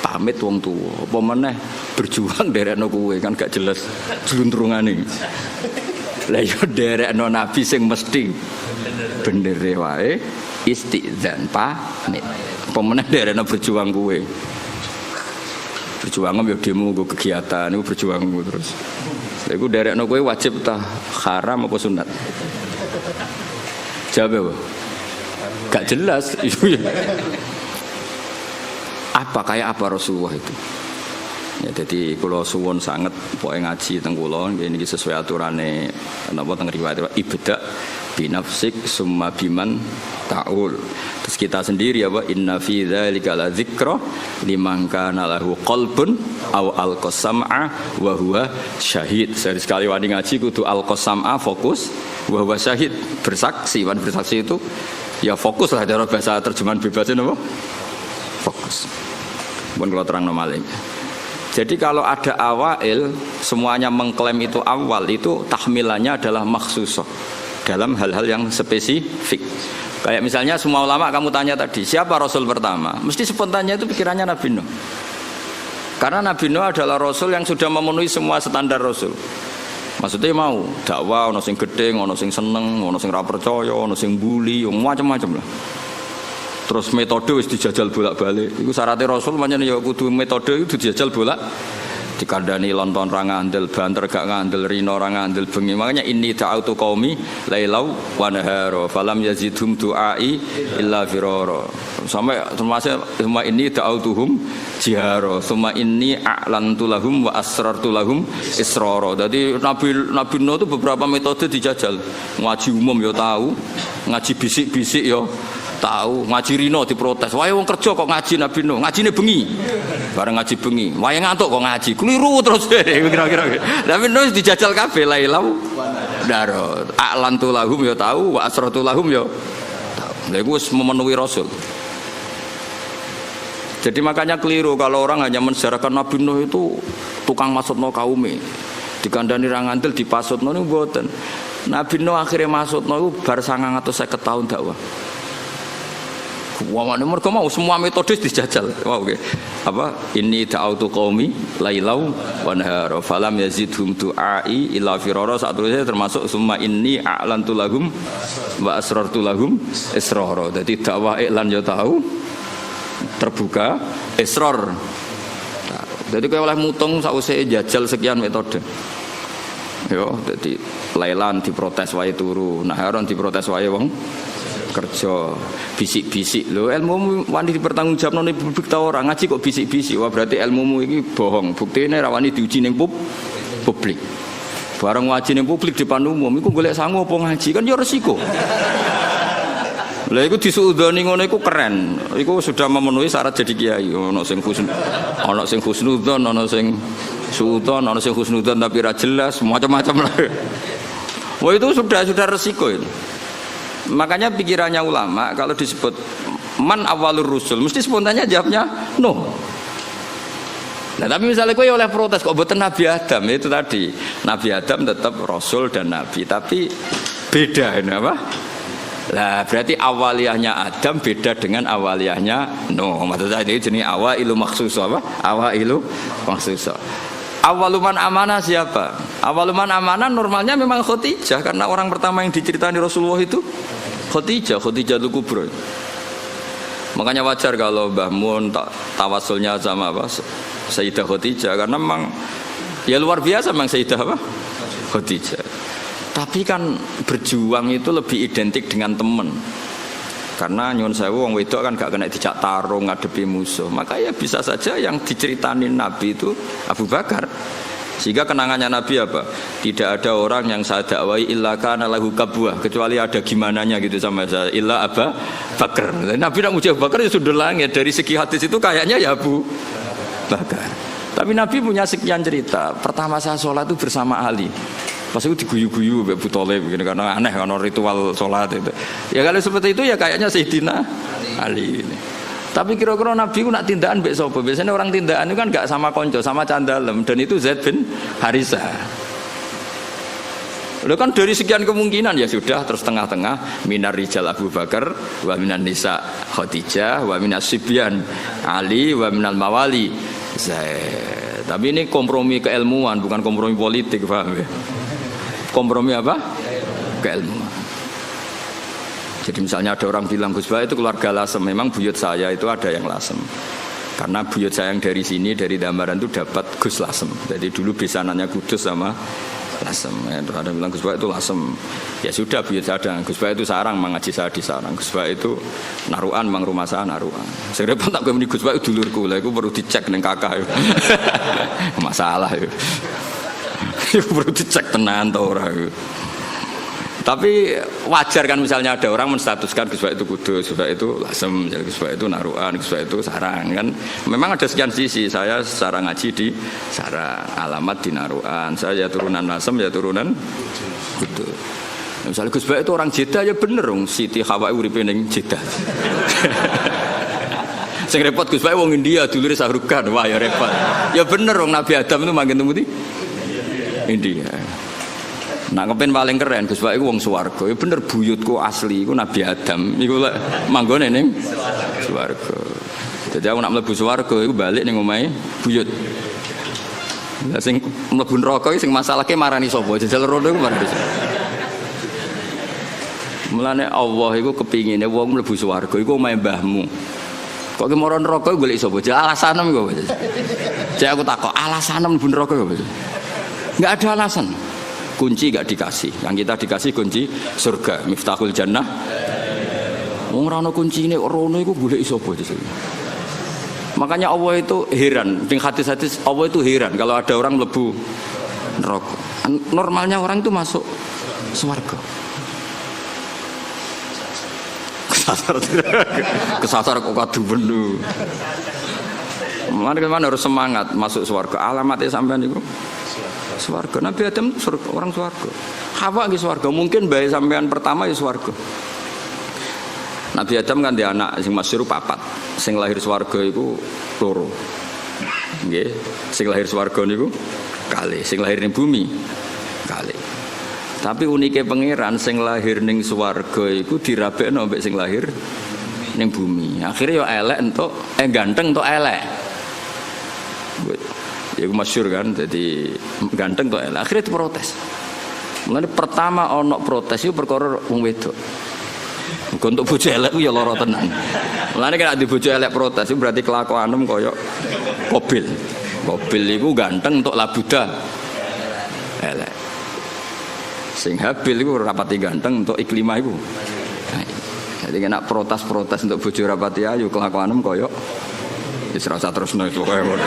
pamit wong tuwa. Apa meneh berjuang derekno kowe kan gak jelas jluntrungane. Lah yo derekno Nabi sing mesti bener wae istidzan pamit. Apa meneh derekno berjuang kowe. Berjuang yo demo nggo kegiatan niku berjuang terus. Lha iku derekno kowe wajib ta haram apa sunat? Jawab apa? Gak jelas. Apa kayak apa Rasulullah itu? Ya jadi kalau suwon sangat pokoke ngaji teng kula nggih niki sesuai aturane napa teng riwayat ibda binafsik summa biman taul. Terus kita sendiri apa inna fi dzalika la dzikra liman kana lahu qalbun aw alqasam'a wa huwa syahid. Sekali wani ngaji kudu alqasam'a fokus wa huwa syahid bersaksi. Wan bersaksi itu ya fokus lah cara bahasa terjemahan bebasnya apa? Fokus. Pun kalau terang normalnya. Jadi kalau ada awail semuanya mengklaim itu awal itu tahmilannya adalah makhsusah dalam hal-hal yang spesifik. Kayak misalnya semua ulama kamu tanya tadi siapa Rasul pertama? Mesti spontannya itu pikirannya Nabi Nuh. Karena Nabi Nuh adalah Rasul yang sudah memenuhi semua standar Rasul. Maksudnya mau dakwah, ono sing gedhe, ono sing seneng, ono sing ra percaya, ono sing bully, macam-macam lah. Terus metode wis dijajal bolak-balik. Iku syaratnya Rasul pancen ya kudu metode itu dijajal bolak. Dikandani lonton ra ngandel, banter gak ngandel, rino ra ngandel bengi. Makanya inni ta'autu qaumi lailau wa nahara falam yazidhum du'ai illa firara. Sampai termasuk semua ini ta'autuhum jihara. Semua ini a'lantu lahum wa asrartu lahum israra. Jadi Nabi Nuh itu beberapa metode dijajal. Ngaji umum ya tahu, ngaji bisik-bisik ya tahu, ngaji rino diprotes. Wae wong kerja kok ngaji Nabi Nuh, ngajine bengi. Bareng ngaji bengi, wae ngantuk kok ngaji. Keliru terus kira-kira. Nabi Nuh dijajal kabeh lailau daro. A'lantu lahum ya tahu, wa asratu lahum ya tahu. Lha iku wis memenuhi Rasul. Jadi makanya keliru kalau orang hanya mensejarahkan Nabi Nuh itu tukang masutno kaume. Dikandani ra ngandel dipasutno niku mboten. Nabi Nuh akhirnya masutno iku bar 950 tahun dakwah. Wah, mereka mau semua metode dijajal. Wow, okay. Apa? Ini da'autu qaumi lailau wa nahara falam yazidhum du'ai illa firara. Saat itu termasuk summa inni a'lantu lahum wa asrartu lahum israra. Jadi dakwah iklan yo tahu terbuka israr. Jadi kaya oleh mutung sausé jajal sekian metode. Yo, jadi lailan diprotes wae turu, naharon diprotes wae wong kerja, bisik-bisik lho, ilmumu wani dipertanggungjawabno ning publik ta ora, ngaji kok bisik-bisik, wah berarti ilmumu iki bohong, buktine ra wani diuji ning publik. Bareng ngaji ning publik depan umum iku golek sangu apa ngaji kan ya resiko. Lah iku disuudoni ngono iku keren. Iku sudah memenuhi syarat jadi kiai. Ana sing husnudzon, ana sing suudzon, ana sing husnudzon tapi ra jelas, macam-macam lah. Wah itu sudah resiko itu. Makanya pikirannya ulama kalau disebut man awalur rusul mesti spontannya jawabnya no. Nah tapi misalnya gue oleh protes kok buatan Nabi Adam itu tadi Nabi Adam tetap rasul dan nabi tapi beda ini apa? Lah berarti awaliyahnya Adam beda dengan awaliyahnya no. Maksudnya ini jenis awailu maksus apa? Awailu maksus. Awaluman amanah siapa? Awaluman amanah normalnya memang Khadijah karena orang pertama yang diceritani Rasulullah itu Khadijah Kubra. Makanya wajar kalau Mbah Mun tawasulnya sama apa? Sayyidah Khadijah karena memang ya luar biasa memang Sayyidah apa? Khadijah. Tapi kan berjuang itu lebih identik dengan teman. Karena nyun sewu wong wedok kan gak kena dijak tarung ngadepi musuh. Maka ya bisa saja yang diceritain Nabi itu Abu Bakar. Sehingga kenangannya Nabi apa? Tidak ada orang yang saya dakwai illa kana lahu kabwah, kecuali ada gimananya gitu sama saya. Illa Abu Bakar. Nabi nak muji Abu Bakar ya sudah langit. Dari segi hadis itu kayaknya ya Abu Bakar. Tapi Nabi punya sekian cerita. Pertama saya sholat itu bersama Ali. Pas itu diguyu-guyu Abu Thalib begini karena aneh karena ritual sholat itu. Ya kalau seperti itu ya kayaknya Sayyidina Ali ini. Tapi kira-kira Nabi ku nak tindakan mbek sapa? Biasanya orang tindakan itu kan enggak sama konco, sama candalem dan itu Zaid bin Harisah. Lalu kan dari sekian kemungkinan ya sudah terus tengah-tengah minar rijal Abu Bakar wa minan nisa Khadijah wa minas sibyan Ali wa minal mawali Zaid. Tapi ini kompromi keilmuan bukan kompromi politik, paham ya? Kompromi apa? Keilmuan. Jadi misalnya ada orang bilang Gus Bah itu keluarga Lasem, memang buyut saya itu ada yang Lasem. Karena buyut saya yang dari sini dari Dambaran itu dapat Gus Lasem. Jadi dulu besanannya Kudus sama Lasem. Ya, ada yang bilang Gus Bah itu Lasem. Ya sudah buyut saya ada. Gus Bah itu Sarang, mengaji saya di Sarang. Gus Bah itu Naruan, mang rumah saya Naruan. Saya repot tak gue meni Gus Bah itu dulurku lah. Itu perlu dicek neng kakak. Masalah itu. Itu perlu dicek tenan atau orang. Tapi wajar kan misalnya ada orang menstatuskan Gus Bah itu Kudus, Gus Bah itu Lasem, Gus Bah itu Naruan, Gus Bah itu Sarang kan. Memang ada sekian sisi. Saya secara ngaji di Sarang, alamat di Naruan. Saya ya turunan Lasem, ya turunan Kudus. Misalnya Gus Bah itu orang Jeddah ya bener dong. Siti Hawa uripe ning Jeddah. Sing repot Gus Bah wong India dulure Sahrukan. Wah ya repot. Ya bener dong Nabi Adam itu manggen temu di India. Nak kepen paling keren Gus Bah iku wong swarga. Ya bener buyutku asli iku Nabi Adam. Iku lek manggone ning swarga. Jadi aku nak mlebu swarga iku balik ning omahe buyut. Lah sing mlebu neraka iki sing masalahke marani sapa? Jajal rono iku marani. Mulane Allah iku kepingine wong mlebu swarga iku omahe mbahmu. Kok ki mara neraka golek sapa? Alasane iku. Jadi aku takok, alasane mlebu neraka apa? Enggak ada alasan. Kunci enggak dikasih. Yang kita dikasih kunci surga, miftahul jannah. Wong ora ono kuncine rono iku golek sapa? Makanya Allah itu heran, ning hadis-hadis Allah itu heran kalau ada orang mlebu neraka. Normalnya orang itu masuk surga. Kesasar kok kadu benu. Mana harus semangat masuk surga. Alamatnya sampean niku surga. Nabi Adam surga, orang surga. Hawa nggih surga. Mungkin bayi sampean pertama ya surga. Nah Nabi Adam kan dia anak sing masyhur papat. Sing lahir swarga iku loro. Nggih, sing lahir swarga niku kalih, sing lahir ning bumi kalih. Tapi unike pangeran sing lahir ning swarga iku dirabekno mbek sing lahir ning bumi. Akhire yo elek entuk ganteng entuk elek. Ya iku masyhur kan, jadi ganteng entuk elek. Akhire diprotes. Mulane pertama ana protes iku perkara wong wedok. Muga untuk bojo elek ku ya lara tenan. Mulane nek di bojo elek protes itu berarti kelakuanem kaya Qabil. Qabil iku ganteng entuk labuda elek. Sing Habil iku rapati ganteng untuk Iklimah iku. Jadi kena protes-protes untuk bojo rapati ayu kelakuanem kaya wis ora usah terusno iku kaya ngono.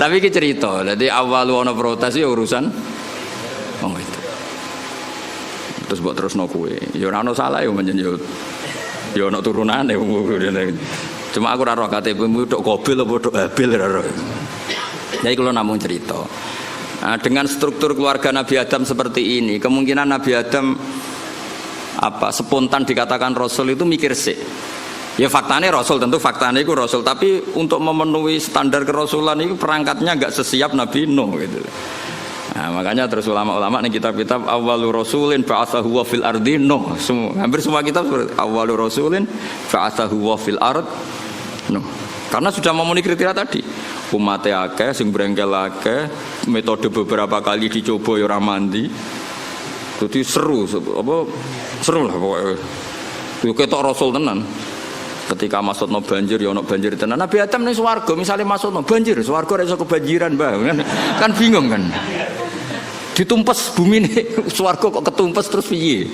Tapi iki cerita, dadi awal ana protes ya urusan wong itu. Terus mbok terusno kowe. Ya ora ono salah ya menjen yo. Ya ono turunane wong. Cuma aku ora roh KTP-mu tok Qabil apa tok Habil ora roh. Jadi kalau namung cerita. Nah, dengan struktur keluarga Nabi Adam seperti ini, kemungkinan Nabi Adam spontan dikatakan Rasul itu mikir sih. Ya faktanya Rasul, tentu faktanya itu Rasul, tapi untuk memenuhi standar kerasulan itu perangkatnya nggak sesiap Nabi Nuh gitu. Nah, makanya terus ulama-ulama nih kitab-kitab awwalu rasulin ba'atsahu wa fil ardi Nuh. Hampir semua kitab seperti awwalu rasulin ba'atsahu wa fil ard Nuh. Karena sudah memenuhi kriteria tadi. Umatnya akeh, sing brengkel akeh, metode beberapa kali dicoba ya ora mandi. Jadi seru lah pokoknya. Yo ketok Rasul tenan. Ketika masukno banjir ya ono banjir tenan. Nabi Adam ning swarga misale masukno banjir, swarga ora iso kebanjiran, Mbah. Kan bingung kan. Ditumpes bumi nih swarga kok ketumpes terus piye?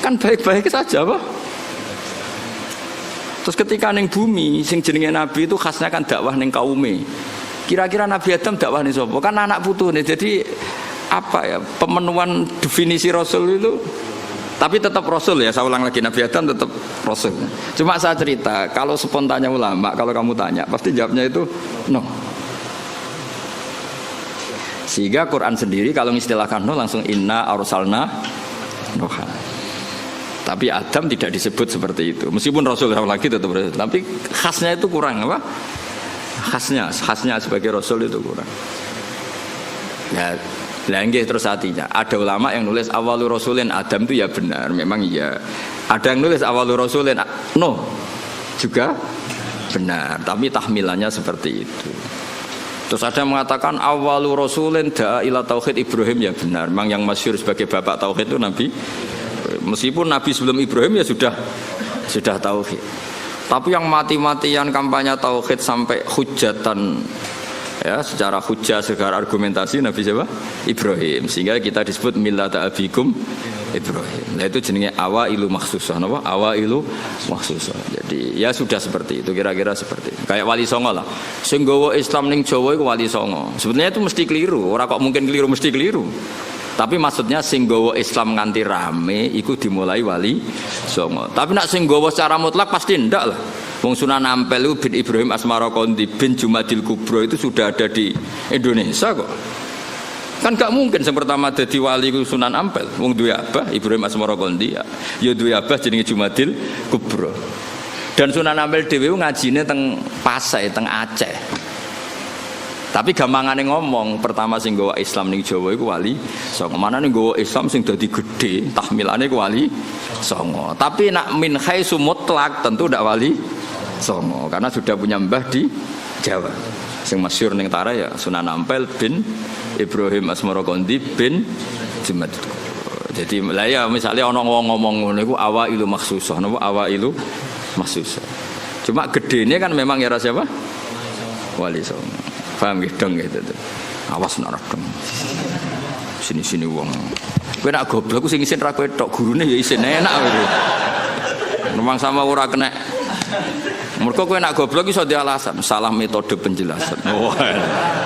Kan baik-baik saja, Pak. Terus ketika ning bumi sing jenenge nabi itu khasnya kan dakwah ning kaume. Kira-kira Nabi Adam dakwah ning sapa? Kan anak putune. Jadi pemenuhan definisi Rasul itu tapi tetap Rasul ya, saya ulang lagi Nabi Adam tetap Rasul. Cuma saya cerita, kalau spontannya ulama, kalau kamu tanya pasti jawabnya itu no. Sehingga Quran sendiri kalau mengistilahkan no langsung inna arsalna Nuha. Tapi Adam tidak disebut seperti itu. Meskipun Rasul lagi tetap Rasul, tapi khasnya itu kurang apa? Khasnya sebagai Rasul itu kurang. Ya, langgih terus artinya. Ada ulama yang nulis awalu rasulin Adam itu ya benar, memang iya. Ada yang nulis awalu rasulin no juga benar, tapi tahmilannya seperti itu. Terus ada yang mengatakan awalu rasulin da'a ila tauhid Ibrahim ya benar. Memang yang masyhur sebagai bapak tauhid itu Nabi. Meskipun Nabi sebelum Ibrahim ya sudah tauhid. Tapi yang mati-matian kampanye tauhid sampai hujatan ya secara hujah secara argumentasi Nabi siapa? Ibrahim. Sehingga kita disebut millata abikum Ibrahim. Nah itu jenenge awailu makhsusah, napa? Awailu makhsusah. Jadi ya sudah seperti itu, kira-kira seperti itu. Kayak Wali Songo lah. Sing nggawa Islam ning Jawa iku Wali Songo. Sebenarnya itu mesti keliru. Ora kok mungkin keliru, mesti keliru. Tapi maksudnya sing nggawa Islam nganti rame iku dimulai Wali Songo. Tapi nak sing nggawa secara mutlak pasti ndak lah. Wong Sunan Ampel itu bin Ibrahim Asmarokondi bin Jumadil Kubro itu sudah ada di Indonesia kok. Kan gak mungkin yang pertama jadi wali itu Sunan Ampel. Wong duwe abah Ibrahim Asmarokondi ya duwe abah jenenge Jumadil Kubro. Dan Sunan Ampel dhewe ngajine teng Pasai, teng Aceh. Tapi gampangane ngomong, pertama sing nggawa Islam ning Jawa iku Wali Songo. Manane nggawa Islam sing dadi gedhe, tahmilane ku Wali Songo. Tapi nak min haitsu mutlak tentu ndak Wali Songo karena sudah punya mbah di Jawa. Sing masyhur ning Tara ya Sunan Ampel bin Ibrahim Asmarokondi bin Jumadil. Jadi lah ya misalnya ana wong ngomong ngono iku awailu makhsusah, napa awailu makhsusah. Cuma gedene kan memang ya siapa? Wali Songo. Paham gedeng gitu tuh. Awas nak redeng. Sini-sini wong. Kowe nak goblok ku sing isin ra kowe tok, gurune ya isin enak kowe. Memang sama ora kena. Mergo kowe nak goblok iso di alasan, salah metode penjelasan. Oh.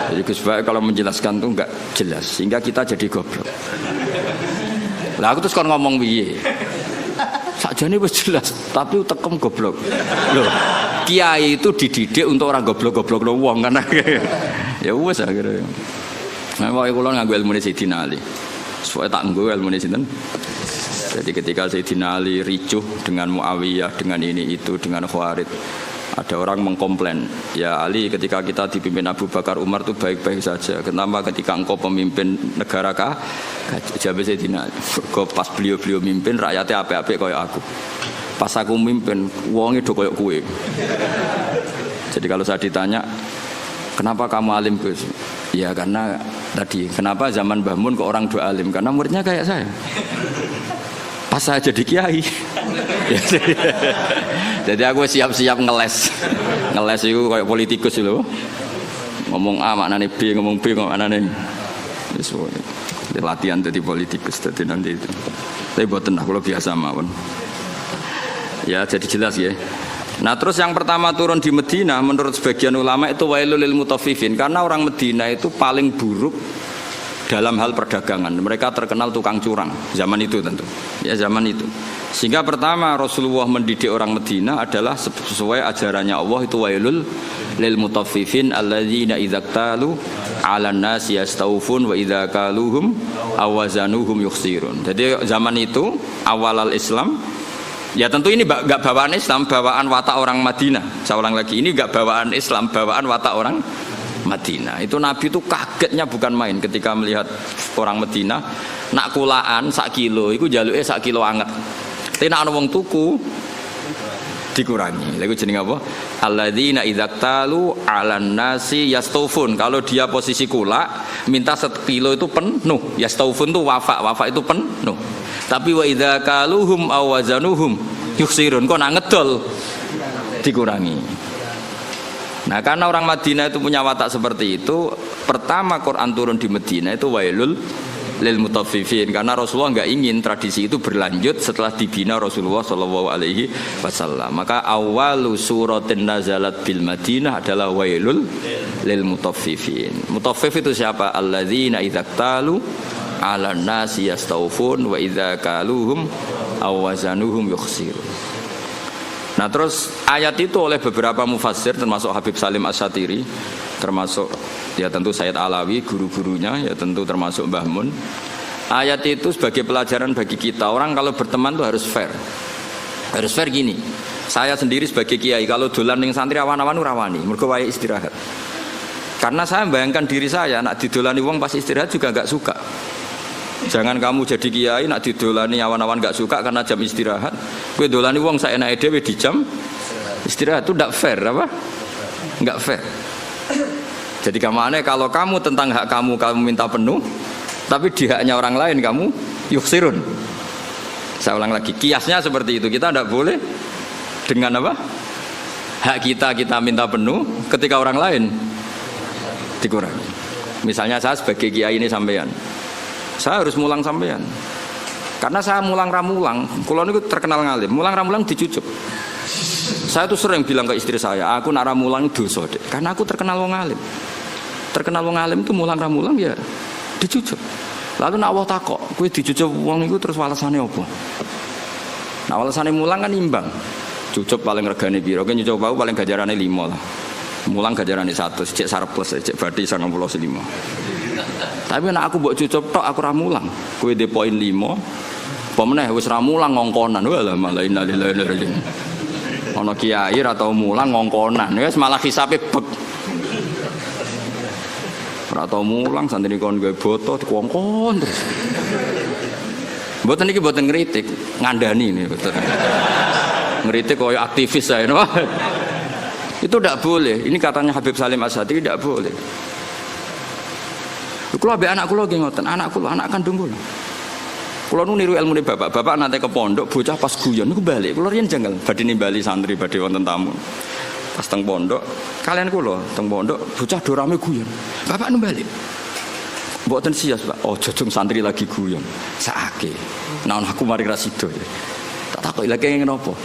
Jadi Gus Bae kalau menjelaskan tuh enggak jelas sehingga kita jadi goblok. Lah aku terus kon ngomong piye? Sakjane wis jelas, tapi tekem goblok. Loh, kiai itu dididik untuk orang goblok-goblok lo wong kan. Ya wis akhirnya. Nah, wae kula nganggo ilmune Sidina Ali. Supaya tak nggo ilmune sinten? Jadi ketika Sayyidina Ali ricuh dengan Muawiyah, dengan ini itu, dengan Khawarij, ada orang mengkomplain, ya Ali ketika kita dipimpin Abu Bakar Umar itu baik-baik saja. Kenapa ketika engkau pemimpin negara kah? Jawab Sayyidina Ali, kok pas beliau mimpin rakyatnya apik-apik kayak aku. Pas aku mimpin, wonge do kayak kue. Jadi kalau saya ditanya, kenapa kamu alim Gus? Ya karena tadi, kenapa zaman Mbah Mun kok orang do alim? Karena muridnya kayak saya. Pas saya jadi kiai. Jadi aku siap-siap ngeles itu kayak politikus loh. Ngomong A maknanya B, ngomong B maknanya latihan jadi politikus jadi nanti itu. Tapi buat tenang kalau biasa mawon. Ya jadi jelas ya. Nah terus yang pertama turun di Medina menurut sebagian ulama itu wailul lil mutaffifin, karena orang Medina itu paling buruk dalam hal perdagangan. Mereka terkenal tukang curang zaman itu tentu. Ya zaman itu. Sehingga pertama Rasulullah mendidik orang Medina adalah sesuai ajarannya Allah, itu wailul lil mutaffifin alladzina idza qalu 'alan nasi yastawfun wa idza kaluhum awazanuhum yukhsirun. Jadi zaman itu awal Islam, ya tentu ini enggak bawaan Islam, bawaan watak orang Madinah. Saya ulang lagi, ini enggak bawaan Islam, bawaan watak orang Madinah. Itu Nabi itu kagetnya bukan main ketika melihat orang Madinah nak kulaan sak kilo, itu jaluke sak kilo anget. Tapi nak wong tuku dikurangi. Lha iku jenenge apa? Alladzina idza talu 'alan nasi yastawfun. Kalau dia posisi kula, minta 1 kilo itu penuh. Yastawfun itu wafa itu penuh. Tapi wa idza kaluhum aw wazanuhum yukhsirun. Kok nak ngedol dikurangi. Nah karena orang Madinah itu punya watak seperti itu, pertama Quran turun di Madinah itu wailul lil mutaffifin, karena Rasulullah nggak ingin tradisi itu berlanjut setelah dibina Rasulullah SAW. Maka awalu suratin nazalat bil Madinah adalah wailul lil mutaffifin. Mutaffif itu siapa? Alladzina idza talu 'alan nasi yastawfun wa idza kaluhum aw wazanuhum yukhsirun. Nah terus ayat itu oleh beberapa mufassir termasuk Habib Salim Asy-Syatiri, termasuk ya tentu Sayyid Alawi guru-gurunya, ya tentu termasuk Mbah Mun. Ayat itu sebagai pelajaran bagi kita, orang kalau berteman itu harus fair. Harus fair gini. Saya sendiri sebagai kiai kalau dolan ning santri awan-awan rawani, mergo wae istirahat. Karena saya membayangkan diri saya nak didolani wong pas istirahat juga enggak suka. Jangan kamu jadi kiai nak didolani awan-awan gak suka karena jam istirahat. Kowe dolani wong saenake dhewe di jam istirahat, itu ndak fair apa? Enggak fair. Jadi kemana kalau kamu tentang hak kamu minta penuh, tapi di haknya orang lain kamu yuksirun. Saya ulang lagi, kiasnya seperti itu. Kita ndak boleh dengan apa? Hak kita minta penuh ketika orang lain dikurangi. Misalnya saya sebagai kiai ini sampean, saya harus mulang sampean. Karena saya mulang ramulang, kula niku terkenal ngalim. Mulang ramulang dicucuk. Saya tuh sering bilang ke istri saya, aku nak ramulang dosa, Dek. Karena aku terkenal wong alim. Terkenal wong alim itu mulang ramulang ya dicucuk. Lalu nak Allah takok, kowe dicucuk wong niku terus walasane apa? Nah, walasane mulang kan imbang. Cucuk paling regane piro? Kowe nyucuk wae paling gajarane 5 lah. Mulang gajarane 1, cek sareples, cek badhe 95. Tapi nek aku mbok cucup tok aku ra mulang. Kowe de poin 5. Apa meneh wis ra mulang ngongkonan. Walah malah innalillahi wa inna ilaihi raji'un. Ana kiai ra tau mulang ngongkonan. Wis malah hisabe bek. Ora tau mulang santri kon gawe boto dikongkon terus. Mboten iki mboten ngritik, ngandani ini betul. Ngritik koyo aktivis saya. Itu tidak boleh. Ini katanya Habib Salim Asy-Syatiri tidak boleh. Kulo ambek anak kulo nggih ngoten, anak kulo, anak kandung kulo. Kulo nu niru ilmune bapak. Bapak nate ke pondok, bocah pas guyon niku balik. Kulo riyen janggal badhe nimbali santri badhe wonten tamu. Pas teng pondok, kalian kulo teng pondok, bocah do rame guyon. Bapak nu balik. Mboten sias, Pak. Oh, jojong santri lagi guyon. Sakake. Nah, aku mari ra sida. Tak takoki lha kene napa?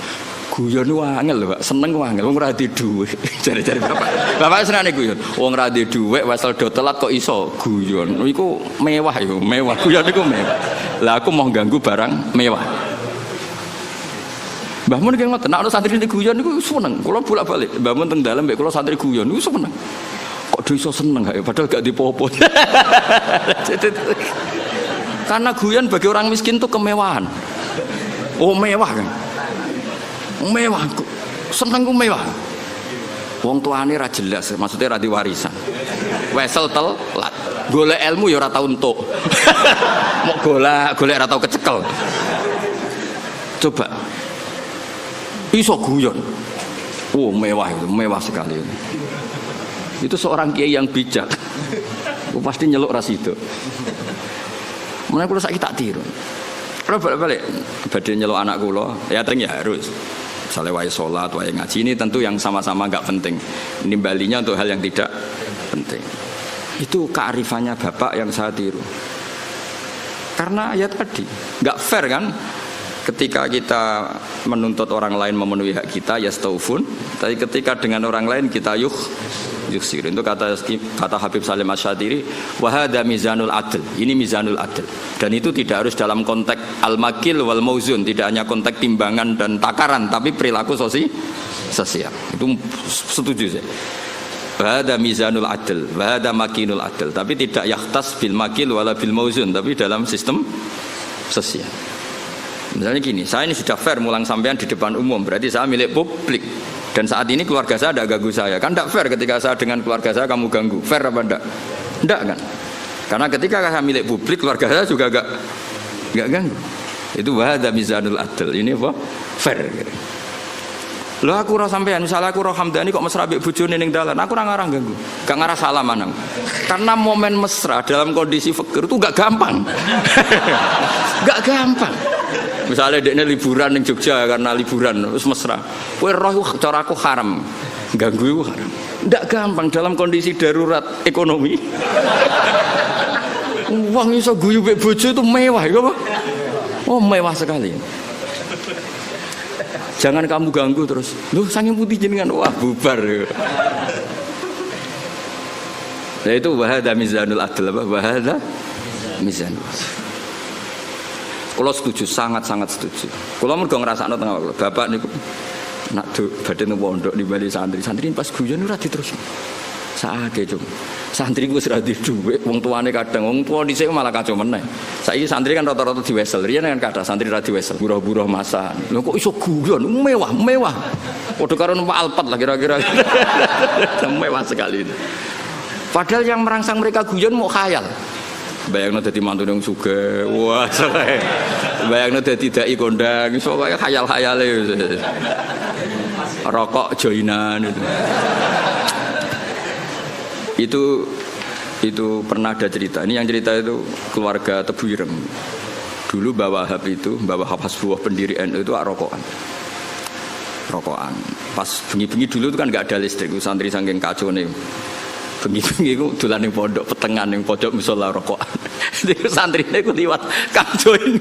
Guyon ku angel lho, Pak. Seneng ku angel, wong ora di dhuwit. Jare-jare bapak. Bapak senengane guyon. Wong ora di dhuwit wesel do telat kok iso guyon. Iku mewah iku, mewah. Guyon iku mewah. Lah aku mau ganggu barang mewah. Mbah Mun ki ngoten, nek santri guyon niku seneng. Kula bolak-balik. Mbah Mun teng dalem mek kula santri guyon niku seneng. Kok iso seneng kae padahal gak dipopo. Karena guyon bagi orang miskin itu kemewahan. Oh mewah kan. Mewah. Seneng ku mewah. Wong tuane ra jelas, maksudnya ra diwarisan. Wesel telat. Golek ilmu ya ora tau entuk. Mok golek ora tau kecekel. Coba. Iso guyon. Oh, mewah itu, mewah sekali. Itu seorang kiai yang bijak. Pasti nyeluk ras itu. Mulane kula saiki tak tiru. Kalau balik badhe nyeluk anak kula, ya teng ya harus. Misalnya wae sholat, wae ngaji ini tentu yang sama-sama enggak penting. Nimbalinya untuk hal yang tidak penting. Itu kearifannya bapak yang saya tiru. Karena ya tadi, enggak fair kan? Ketika kita menuntut orang lain memenuhi hak kita, ya staufun. Tapi ketika dengan orang lain kita yuksir. Itu kata Habib Salim Asy-Syatiri, wahada mizanul adl. Ini mizanul adl. Dan itu tidak harus dalam konteks al-makil wal mauzun, tidak hanya konteks timbangan dan takaran, tapi perilaku sosial. Itu setuju saya. Wahada mizanul adl, wahada makinul adl. Tapi tidak yakhtas bil makil wala bil mauzun, tapi dalam sistem sosial. Misalnya gini, saya ini sudah fair mulang sampean di depan umum, berarti saya milik publik. Dan saat ini keluarga saya tidak ganggu saya. Kan tidak fair ketika saya dengan keluarga saya kamu ganggu. Fair apa enggak? Enggak kan? Karena ketika saya milik publik, keluarga saya juga enggak ganggu. Itu wahada mizanul adl. Ini apa? Fair. Loh aku roh sampean, misalnya aku roh Hamdani kok mesra mbek bojone ning dalan, aku ora ngarang ganggu. Gak ngarah salah manang. Karena momen mesra dalam kondisi fakir itu enggak gampang. Enggak gampang. Misalnya dekne liburan ning Jogja karena liburan terus mesra. Kowe roh cara aku haram. Ganggu iku haram. Ndak gampang dalam kondisi darurat ekonomi. Uang iso guyu mbek bojo itu mewah iku apa? Oh, mewah sekali. Jangan kamu ganggu terus. Loh, saking putih jenengan wah bubar. Nah itu wahada mizanul adl apa? Wahada mizanul. Kalau setuju, sangat-sangat setuju. Kalau mergo ngrasakno tengah kula, bapak niku nak badhe nang pondok nimbali santri pas guyon ora diterusno. Saake cung. Santri ku wis ra duwe dhuwit, wong tuane kadang wong tuwa dhisik malah kacau meneh. Saiki santri kan rata-rata diwesel. Riyen kan kathah santri ra diwesel, buruh-buruh masan. Lho kok iso guyon mewah. Padha karo numpak Alphard lah kira-kira. Mewah sekali itu. Padahal yang merangsang mereka guyon mau khayal. Bayangno dadi mantu nang sugih. Wah, sae. Bayangno dadi dai kondang, iso kaya khayal-khayale. Rokok joinan itu. Itu pernah ada cerita. Ini yang cerita itu keluarga Tebu Ireng. Dulu Mbah Wahab itu, Mbah Wahab Hasbuwah pendiri NU itu rokokan. Pas bengi-bengi dulu itu kan enggak ada listrik, santri saking kacone. Bengi-bengi ku dolan ning pondok petengan ning pojok musala rokokan. Iku santrine ku liwat Kang join.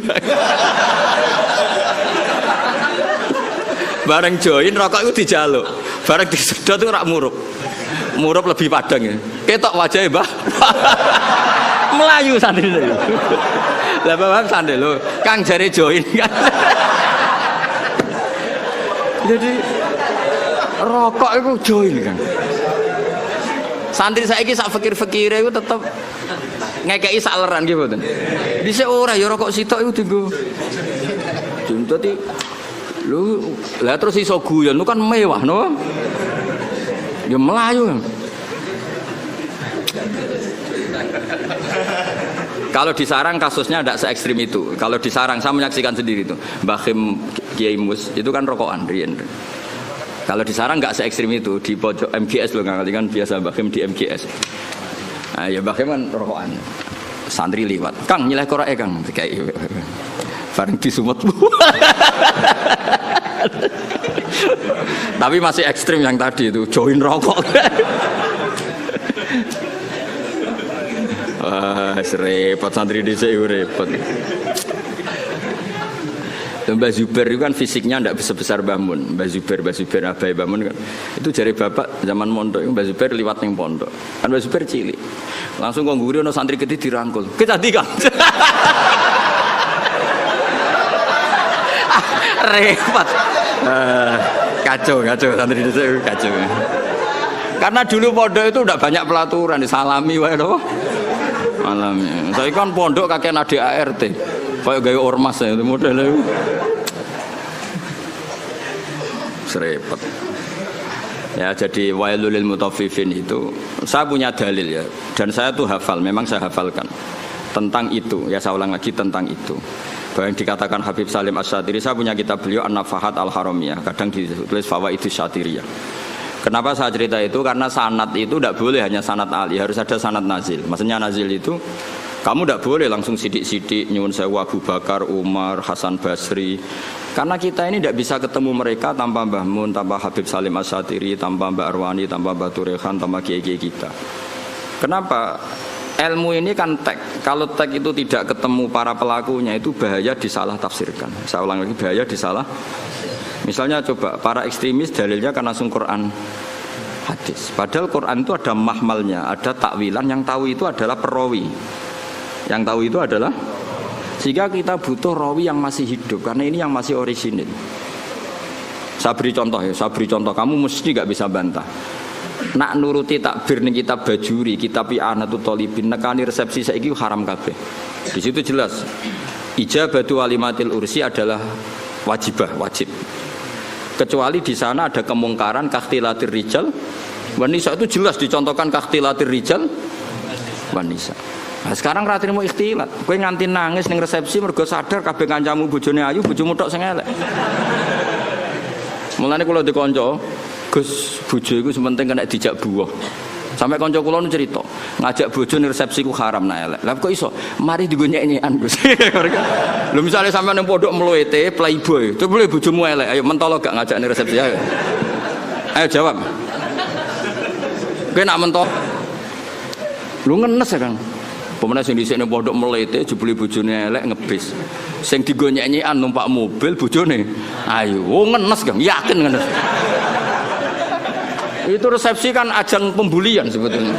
Bareng join rokok iku dijaluk. Bareng disedot itu rak murup. Murup lebih padang ya. Ketok wajahnya Mbah. Melayu santrine. Lah Mbah sandel lho, Kang jare join kan. Jadi rokok itu join kan. Santri saiki sak fikir-fikire iku tetep ngekeki saleran nggih mboten. Dhisik ora ya rokok sitok iku dienggo. Dadi lho, lah terus iso guyon lu kan mewah no. Ya melayu. Kalau di Sarang kasusnya tidak se-ekstrim itu. Kalau di Sarang saya menyaksikan sendiri itu. Mbah Khim Kiai Mus itu kan rokokan riyen. Kalau di Sarang nggak se-ekstrim itu, di pojok MGS loh kan biasa Mbah Khim di MGS. Nah, ya Mbah Khim kan rokokan. Santri liwat. Kang nyileh korake Kang kayak bareng disumut. Tapi masih ekstrim yang tadi itu join rokok. Wah, repot santri dhisik repot. Mbah Zubair itu kan fisiknya tidak sebesar Mbah Mun. Mbah Zubair Abai Mbah Mun kan. Itu jari bapak zaman mondok Mbah Zubair liwat ning pondok. Kan Mbah Zubair cilik. Langsung kok ngguri ono santri gede dirangkul. Kita Kang. Repot. Kacau santri dhisik kacau. Karena dulu pondok itu udah banyak pelaturan disalami wae lho. Malamnya. Saya kan pondok kakek adik ART. Kayak gaya ormas ya itu modelnya. serempet. Ya, jadi wailul lil mutaffifin itu saya punya dalil ya, dan saya tuh hafal, memang saya hafalkan tentang itu. Ya saya ulang lagi tentang itu. Bahwa yang dikatakan Habib Salim Asy-Syatiri, saya punya kitab beliau An-Nafahat Al-Haramiyah, kadang ditulis Fawaidus Syatiriyah. Kenapa saya cerita itu? Karena sanad itu tidak boleh hanya sanad ali, harus ada sanad nazil. Maksudnya nazil itu kamu tidak boleh langsung sidik-sidik nyuwun sewu Abu Bakar, Umar, Hasan Basri. Karena kita ini tidak bisa ketemu mereka tanpa Mbah Mun, tanpa Habib Salim Asy-Syatiri, tanpa Mbak Arwani, tanpa Mbah Turehan, tanpa kiai-kiai kita. Kenapa? Ilmu ini kan tek. Kalau tek itu tidak ketemu para pelakunya, itu bahaya disalah tafsirkan. Saya ulang lagi, bahaya disalah. Misalnya coba para ekstremis dalilnya kan langsung Quran hadis. Padahal Quran itu ada mahmalnya, ada takwilan. Yang tahu itu adalah perawi. Yang tahu itu adalah, sehingga kita butuh rawi yang masih hidup, karena ini yang masih orisinil. Saya beri contoh ya, saya beri contoh. Kamu mesti gak bisa bantah. Nak nuruti takbir ning kitab Bajuri, kitab I'anatul Thalibin, nekani resepsi saiki haram kabeh. Di situ jelas ijabatu walimatil ursi adalah wajib. Kecuali di sana ada kemungkaran kakhtilatir rijal wan nisa, itu jelas dicontohkan kakhtilatir rijal wan nisa. Nah, sekarang ra trimo ikhtilat. Kowe nganti nangis ning resepsi mergo sadar kabeh kancamu bojone ayu, bojomu tok sing elek. Mulane kula dikonco, Gus, bojo iku sementing kena dijak buah. Sampai kanca kula nu cerita, ngajak bojo ning resepsi ku haram nak elek. Lah kok iso? Mari digo nyek-nyekan, Gus. Lho misale sampean ning pondok mluwete playboy, terus boleh bojomu elek, ayo mentolo gak ngajak ning resepsi ayo. Ayo jawab. Kowe nak mentol. Lu ngenes ya, Kang. Pemene sing dhisik ning pondok mlete jebule bojone elek ngebis. Sing digo nyek-nyekan numpak mobil bojone. Ayo, ngenes, Kang. Yakin ngenes. Itu resepsi kan ajang pembulian sebetulnya.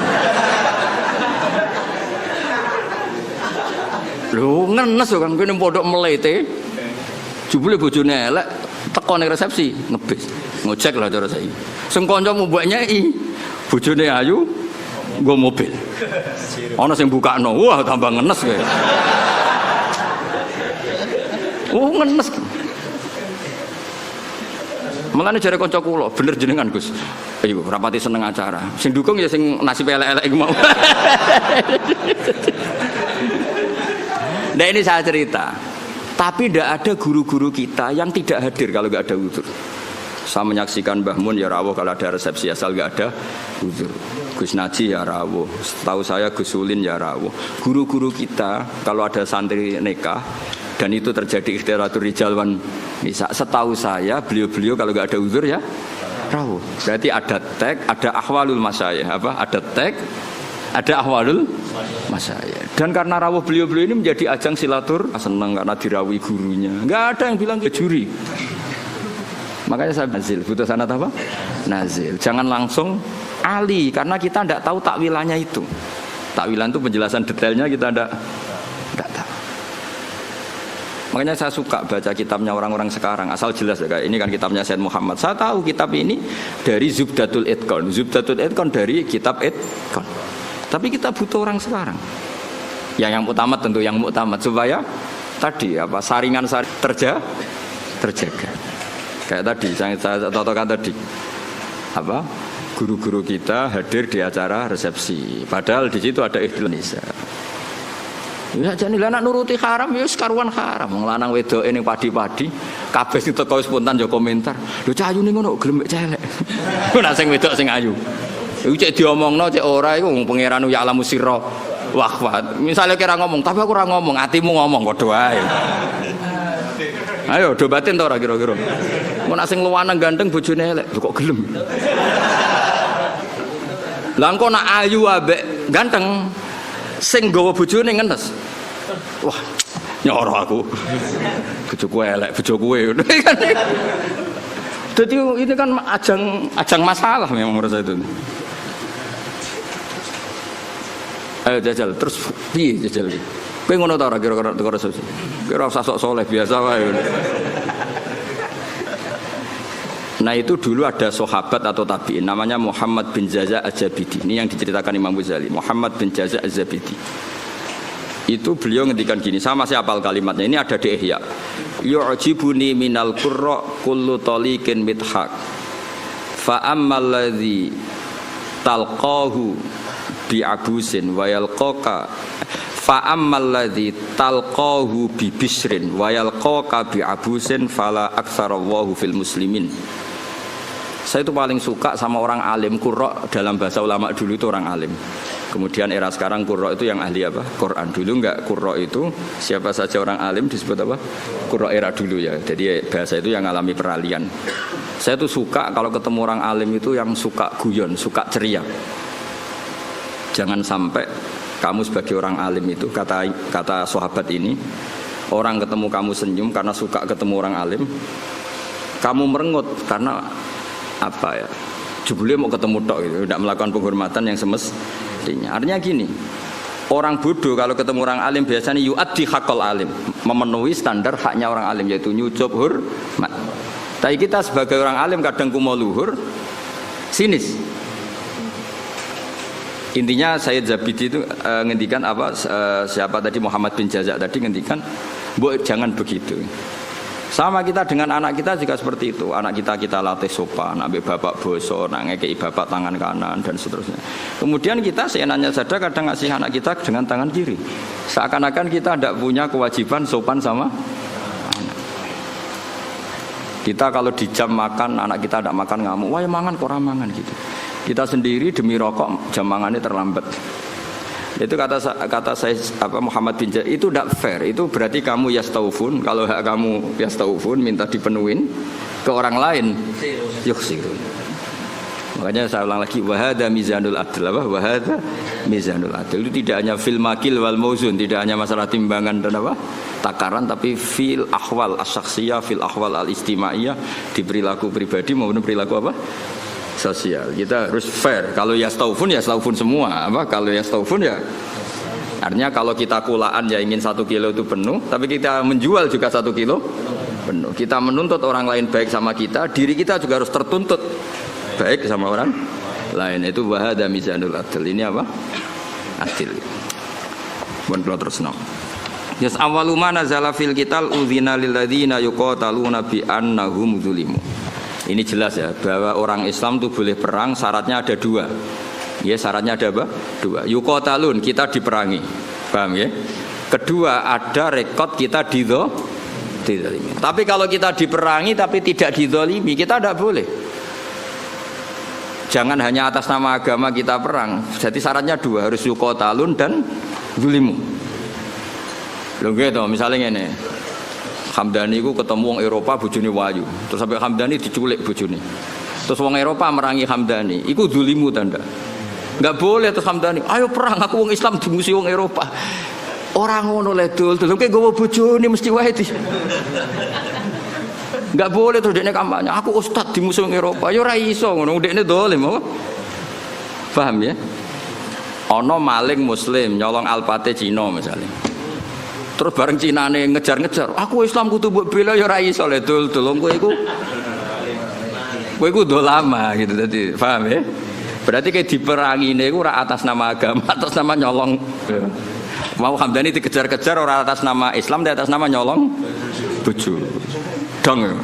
Lho ngenes kok kan kene pondok melete. Jebule bojone elek teko ning resepsi ngebis. Ngojek lah cara saiki. Sing kancamu mbok nyeki bojone ayu nggo mobil. Ana sing bukakno. Wah tambah ngenes kowe. Ngenes. Mulane jare kanca kula, bener jenengan Gus. Ayo rapati seneng acara. Sing dukung ya sing nasib elek-elek iku mau. Nah ini saya cerita. Tapi tidak ada guru-guru kita yang tidak hadir kalau nggak ada uzur. Saya menyaksikan Mbah Mun ya rawuh kalau ada resepsi asal nggak ada uzur. Gus Naji ya rawuh. Setahu saya Gus Ulin ya rawuh. Guru-guru kita kalau ada santri nikah dan itu terjadi ikhtiratul rijal wan nisa, setahu saya beliau-beliau kalau nggak ada uzur ya rawuh. Berarti ada tag, ada ahwalul masyayikh, ada tag, ada ahwalul masyayikh. Dan karena rawuh beliau-beliau ini menjadi ajang silatur, senang karena dirawi gurunya. Nggak ada yang bilang ke juri. Makanya saya nazil, butuh sanad apa? Nazil. Jangan langsung ali, karena kita tidak tahu takwilannya itu. Takwilan itu penjelasan detailnya kita tidak tahu. Makanya saya suka baca kitabnya orang-orang sekarang, asal jelas ya, ini kan kitabnya Said Muhammad. Saya tahu kitab ini dari Zubdatul Itqan. Zubdatul Itqan dari kitab Itqan. Tapi kita butuh orang sekarang. Yang utama tentu yang muktamad supaya tadi saringan terjaga. Kayak tadi saya contohkan tadi. Guru-guru kita hadir di acara resepsi. Padahal di situ ada ikhtilaf nisa. Ya jane anak nuruti haram ya karuan haram. Wong lanang wedoke ning padi-padi, kabeh sing teko spontan yo komentar. Lho cah ayune ngono gelem mek celek. Nek sing wedok sing ayu. Iku cek diomongno cek ora iku wong pangeran ya alamu sirra. Wah, misale kira ngomong, tapi aku ora ngomong, atimu ngomong padha wae. Ayo do batin to ora kira-kira. Mun nek sing luwanang ganteng bojone elek, kok gelem. Lah engko nak ayu ambek ganteng sing gawa bojone ngenes. Wah, nyoro aku. Bojoku elek, bojoku kowe. Jadi ini kan ajang masalah memang menurut saya itu. Ayo jajal, terus piye jajal iki? Kowe ngono ta ora kira-kira teko resepsi? Kira usah sok soleh biasa wae. Nah itu dulu ada sahabat atau tabi'in namanya Muhammad bin Jaza Az-Zabidi. Ini yang diceritakan Imam Ghazali. Muhammad bin Jaza Az-Zabidi. Itu beliau ngendikan gini, sama saya hafal kalimatnya. Ini ada di Ihya. Yu'jibuni minal qurra kullu taliqin mithaq. Fa ammal ladzi talqahu bi abusin wa yalqaka fa ammal ladzi talqahu bi bisrin wa yalqaka bi abusin fala aktsarallahu fil muslimin. Saya itu paling suka sama orang alim. Qurra dalam bahasa ulama dulu itu orang alim. Kemudian era sekarang qurra itu yang ahli apa? Quran. Dulu enggak, qurra itu siapa saja orang alim disebut apa? Qurra era dulu ya. Jadi bahasa itu yang alami peralihan. Saya tuh suka kalau ketemu orang alim itu yang suka guyon, suka ceria. Jangan sampai kamu sebagai orang alim itu, kata sahabat ini, orang ketemu kamu senyum karena suka ketemu orang alim, kamu merengut karena apa ya? Jebule mau ketemu tok gitu, tidak melakukan penghormatan yang semestinya. Artinya gini, orang bodoh kalau ketemu orang alim biasanya yu'addi haqqal alim, memenuhi standar haknya orang alim, yaitu nyucup hormat. Tapi kita sebagai orang alim kadang kumo luhur, sinis. Intinya Sayyid Zabidi itu ngendikan apa? Siapa tadi, Muhammad bin Jazak tadi ngendikan, jangan begitu. Sama kita dengan anak kita juga seperti itu. Anak kita latih sopan, ambil bapak boso, ngekei bapak tangan kanan dan seterusnya. Kemudian kita seenaknya saja kadang ngasih anak kita dengan tangan kiri. Seakan-akan kita tidak punya kewajiban sopan sama anak. Kita kalau di jam makan, anak kita tidak makan ngamuk, wah mangan kok mangan gitu. Kita sendiri demi rokok jam makannya terlambat. Itu kata saya Muhammad bin Jazak, itu tidak fair. Itu berarti kamu yastaufun, kalau hak kamu yastaufun minta dipenuhin ke orang lain yuksirun. Makanya saya ulang lagi, wahada mizanul adl, apa wahada mizanul adl. Itu tidak hanya fil makil wal mauzun, tidak hanya masalah timbangan dan apa takaran, tapi fil ahwal as-syakhsiyah, fil ahwal al-istimaiyah, di perilaku pribadi maupun perilaku apa sosial. Kita harus fair. Kalau yastaufun semua. Apa? Kalau yastaufun ya artinya kalau kita kulaan ya ingin 1 kilo itu penuh, tapi kita menjual juga 1 kilo penuh. Kita menuntut orang lain baik sama kita, diri kita juga harus tertuntut baik sama orang lain. Itu wahada mizanul adl. Ini apa? Adil. Bukan kalau terus no. Yas awalu ma nazala fil qital udzina lil ladzina yuqataluna bi annahum zulimu. Ini jelas ya, bahwa orang Islam itu boleh perang, syaratnya ada 2. Ya, syaratnya ada apa? 2. Yuqatalun, kita diperangi. Paham ya? Kedua, ada rekod kita dizalimi. Tapi kalau kita diperangi tapi tidak dizalimi, kita tidak boleh. Jangan hanya atas nama agama kita perang. Jadi syaratnya 2, harus yuqatalun dan zulimu. Lho gitu, misalnya ini Hamdani ku ketemu wong Eropa bojone wayu. Terus sampai Hamdani diculik bojone. Terus wong Eropa merangi Hamdani. Iku zulimu tanda. Enggak boleh terus Hamdani, ayo perang aku wong Islam dimusuhi wong Eropa. Ora ngono le dul, kowe gowo bojone mesti wae di. Enggak boleh terus dekne kampanye, aku ustaz dimusuhi wong Eropa. Ya ora iso ngono, dekne dolim apa? Paham ya? Ana maling muslim nyolong alpate Cina misalnya. Terus bareng Cinane ngejar-ngejar, aku Islam kudu mbok bela ya ora iso le dul kowe iku dolama gitu tadi, paham ya? Berarti kayak diperangine iku ora atas nama agama, atas nama nyolong. Mau Hamdani dikejar-kejar ora atas nama Islam, atas nama nyolong bojo. Dong.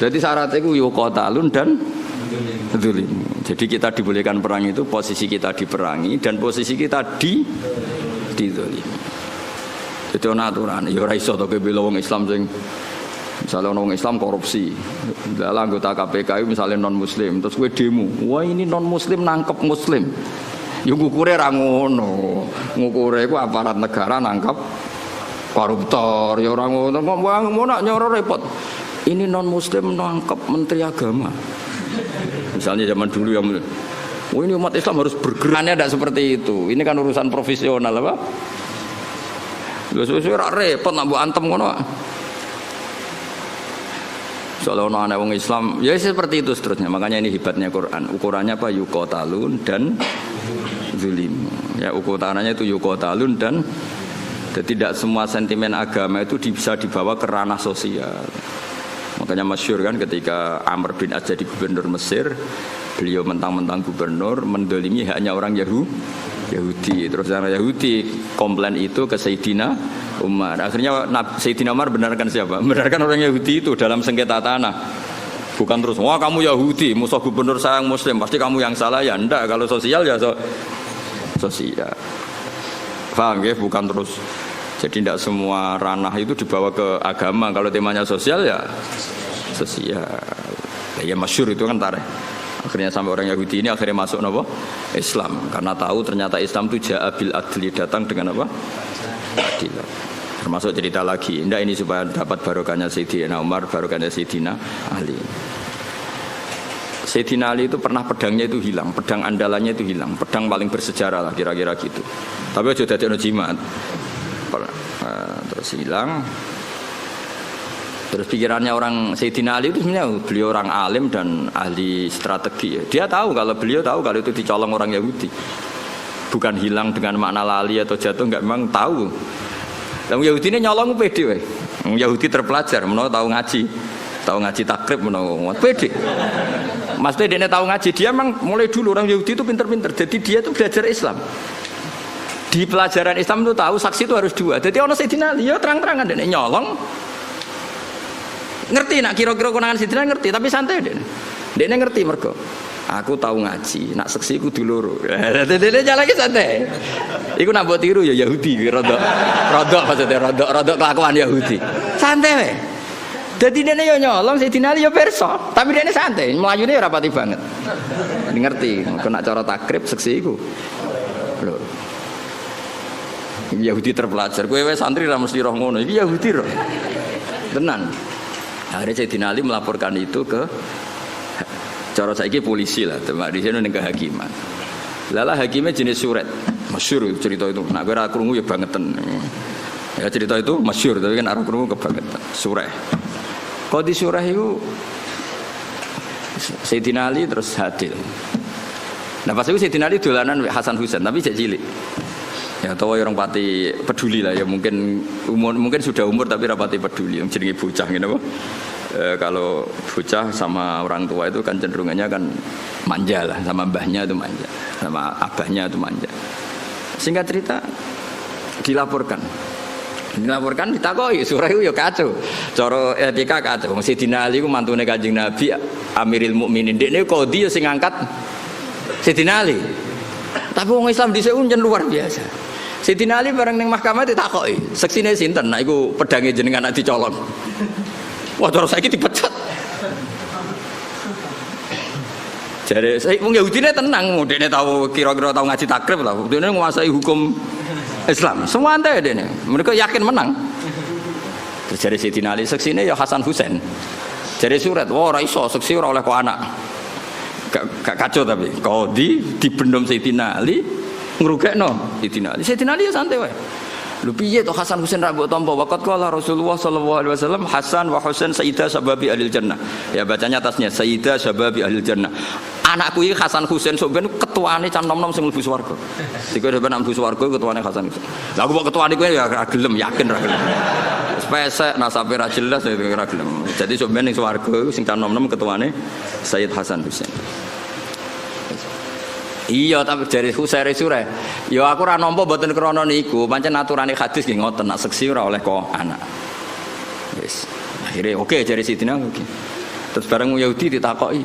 Jadi syaratnya iku yuqatalun dan zulim. Jadi kita dibolehkan perang itu posisi kita diperangi dan posisi kita dizalimi. Itu aturan, ya ora iso to bela wong Islam sing misalnya wong Islam korupsi. Dalam anggota KPK misalnya non muslim, terus kowe demo, wah ini non muslim nangkep muslim. Ya ngukure ra ngono. Ngukure iku aparat negara nangkep koruptor, ya ora ngono. Mau nak nyoro repot. Ini non muslim nangkep menteri agama. Misalnya zaman dulu yang ini umat Islam harus bergeraknya tidak seperti itu. Ini kan urusan profesional apa? Sesuai repot nak buat antem ngono. Soalnya anak wong Islam, ya seperti itu seterusnya. Makanya ini hebatnya Quran. Ukurannya apa? Yuqatalun dan zulim. Ya ukurannya itu yuqatalun dan tidak semua sentimen agama itu bisa dibawa ke ranah sosial. Makanya masyhur kan ketika Amr bin As jadi gubernur Mesir, beliau mentang-mentang gubernur mendolimi hanya orang Yahudi. Yahudi. Terus orang Yahudi komplain itu ke Sayyidina Umar. Akhirnya Sayyidina Umar benarkan siapa? Benarkan orang Yahudi itu dalam sengketa tanah. Bukan terus, wah kamu Yahudi, musuh gubernur saya yang Muslim, pasti kamu yang salah ya. Enggak, kalau sosial ya sosial. Paham ya? Bukan terus. Jadi tidak semua ranah itu dibawa ke agama. Kalau temanya sosial ya sosial. Ya masyhur itu kan tarik. Akhirnya sampai orang Yahudi ini akhirnya masuk apa? Islam. Karena tahu ternyata Islam itu ja'a bil adli, datang dengan apa? Adil. Termasuk cerita lagi. Indah ini supaya dapat barokahnya Sayyidina Umar, barokahnya Sayyidina Ali. Sayyidina Ali itu pernah pedangnya itu hilang, pedang andalannya itu hilang, pedang paling bersejarah lah kira-kira gitu. Tapi aja dadi ono jimat. Terus hilang. Terus pikirannya orang Sayyidina Ali itu sebenarnya beliau orang alim dan ahli strategi. Dia tahu kalau beliau tahu kalau itu dicolong orang Yahudi. Bukan hilang dengan makna lali atau jatuh, enggak, memang tahu. Yang Yahudi ini nyolong pede wae. Yahudi terpelajar, menawa tahu ngaji takrib menawa pede. Maksudnya dia tahu ngaji, dia memang mulai dulu orang Yahudi itu pinter-pinter. Jadi dia itu belajar Islam. Di pelajaran Islam itu tahu saksi itu harus dua. Jadi orang Sayyidina Ali ya terang-terangan dia nyolong. Ngerti nak kira-kira konangan Sayyidina ngerti, tapi santai dia. Dia ngerti mergo. Aku tahu ngaji, nak seksi ku dulur. Dia jalan lagi santai. Iku nak buat tiru ya Yahudi, rodok maksudnya rodok kelakuan Yahudi. Santai weh. Jadi dia nyolong Sayyidina Ali ya perso, tapi dia santai, melayune ora pati banget. Ngerti, kena cara takrib seksi iku. Lho. Yahudi terpelajar, kowe wis santri ra mesti roh ngono. Iki Yahudi roh. Tenan. Akhirnya Sayyidina Ali melaporkan itu ke cara saiki polisi lah, teman di sini ning kehakiman. Lala hakimnya jenis suret, masyhur cerita itu. Nak kowe ora krungu ya bangetan. Ya cerita itu masyhur, tapi kan ora krungu kebangetan. Surah. Qadi surah itu Sayyidina Ali terus hadir. Nah pas itu Sayyidina Ali dolanan Hasan Husain, tapi cek cilik. Ya tahu orang pati peduli lah ya, mungkin sudah umur tapi rapati peduli, yang jenenge bocah gitu apa. Kalau bocah sama orang tua itu kan cenderungannya kan manja lah, sama mbahnya itu manja, sama abahnya itu manja. Singkat cerita dilaporkan ditakoi surah itu ya kacau, cara etika kacau. Sayyidina Ali itu mantune Kanjeng Nabi Amiril Mukminin, dekne qadhi ya sing ngangkat Sayyidina Ali. Tapi wong Islam dhisik njen luar biasa. Sayyidina Ali bareng ning mahkamah ditakoki, seksine sinten? Nah iku pedange jenengan nak dicolong. Wah, terus saiki dipecat. Jare wong Yahudine tenang, dekne tahu kira-kira tahu ngaji takrib lah. Dekne nguasai hukum Islam. Semua ante dekne. Mereka yakin menang. Terus jare Sayyidina Ali seksine ya Hasan Husain. Jare surat, wah ora iso seksi ora oleh kok anak. Gak kacau tapi qadhi dibendom Sayyidina Ali ngrugekno Sayyidina Ali. Sayyidina Ali ya santai wae. Lho piye to Hasan Husain ra mbok tampa waqat qala Rasulullah sallallahu alaihi wasallam Hasan wa Husain sayyida sababi ahli jannah. Ya bacanya atasnya sayyida sababi ahli jannah. Anakku iki Hasan Husain sok ben ketuane can nom-nom sing mlebu swarga. Dikowe ben mlebu swarga ketuane Hasan Husain. Lah aku kok ketuane kowe ya ra gelem, yakin ra gelem. Spesek nasabe ra jelas ya ra gelem. Jadi sok ben ning swarga sing can nom-nom ketuane Sayyid Hasan Husain. Iya tapi dari Husairi surah. Ya aku ora nampa mboten krana niku, pancen aturane hadis nggih ngoten, nak seksi ora oleh kok anak. Wis. Akhire oke jare Sidina oke. Terus bareng Yahudi ditakoki,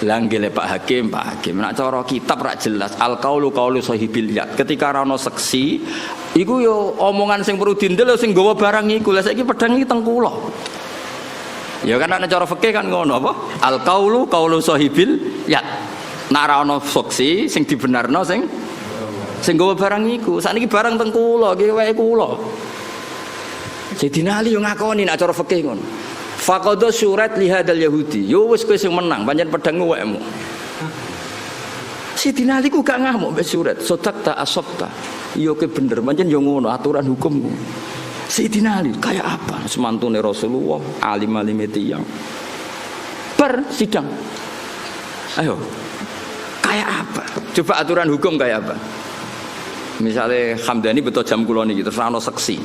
"Lah nggih Pak Hakim, nak cara kitab ra jelas al-qaulu qaulu sahibil yad." Ketika ora ono seksi, iku yo omongan sing perlu dindel sing nggawa barang iku. Lah saiki pedang iki teng kula. Ya kan nek cara fikih kan ngono apa? Al-qaulu qaulu sahibil yad. Nek ora ono saksi sing dibenarno sing nggawa barang iku. Sakniki barang teng kula, iki wae kula. Sayyidina Ali yo ngakoni nek cara fikih ngono. Faqadha surat li hadzal yahudi. Yo wis kowe sing menang, pancen pedangmu waemu. Sayyidina Ali ku gak ngamuk mbek surat. Sodakta asabta. Yo kowe bener, pancen yo ngono aturan hukum. Sayyidina Ali kayak apa? Semantune Rasulullah, alim-alime tiyang. Sidang. Ayo. Kayak apa? Coba aturan hukum kayak apa? Misalnya Hamdani betul jam kula niki terus ana seksi.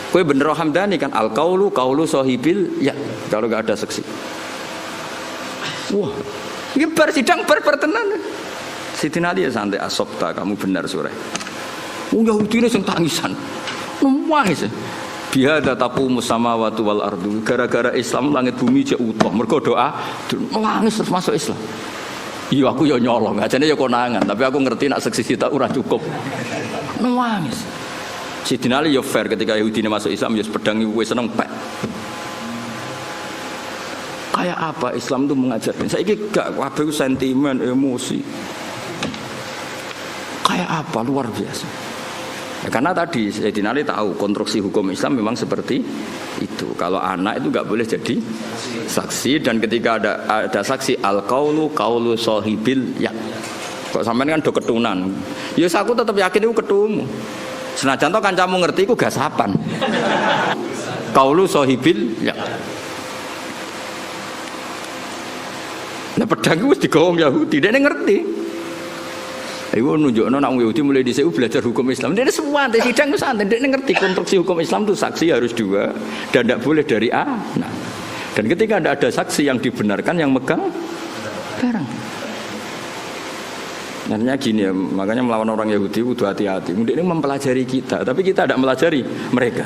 Kowe bener Hamdani kan al-qaulu qaulu sahibil ya kalau enggak ada seksi. Wah, ini bar sidang bar tenan. Sidina Ali ya santai asopta kamu benar sore. Yahudi ini yang tangisan, nangis. Biada taqumu samawati wal ardu. Gara-gara Islam langit bumi cek utuh. Mergo doa nangis terus masuk Islam. Iya aku ya nyolong, ajane ya konangan, tapi aku ngerti nak seksi tak ora cukup. Nangis. Sidina Ali ya fair ketika Yahudi ini masuk Islam ya pedang iku seneng pek. Kayak apa Islam itu mengajarkan? Saiki gak kabeh sentimen, emosi. Kayak apa luar biasa. Ya, karena tadi Sayyidina Ali tahu konstruksi hukum Islam memang seperti itu. Kalau anak itu nggak boleh jadi saksi dan ketika ada saksi al-qaulu qaulu sahibil ya. Kok sampean kan do ketunan. Ya aku tetap yakin itu ketumu. Senajan to kancamu ngerti iku gasapan. Qaulu sahibil ya. Nah pedang wis digawang Yahudi, dia ngerti. Iku nunjukno nak Yahudi mulai dhisik belajar hukum Islam. Dia semua anti sidang ku santai, dia ngerti konstruksi hukum Islam itu saksi harus dua dan tidak boleh dari anak. Dan ketika tidak ada saksi yang dibenarkan yang megang barang. Artinya gini ya, makanya melawan orang Yahudi itu hati-hati. Mungkin ini mempelajari kita, tapi kita tidak melajari mereka.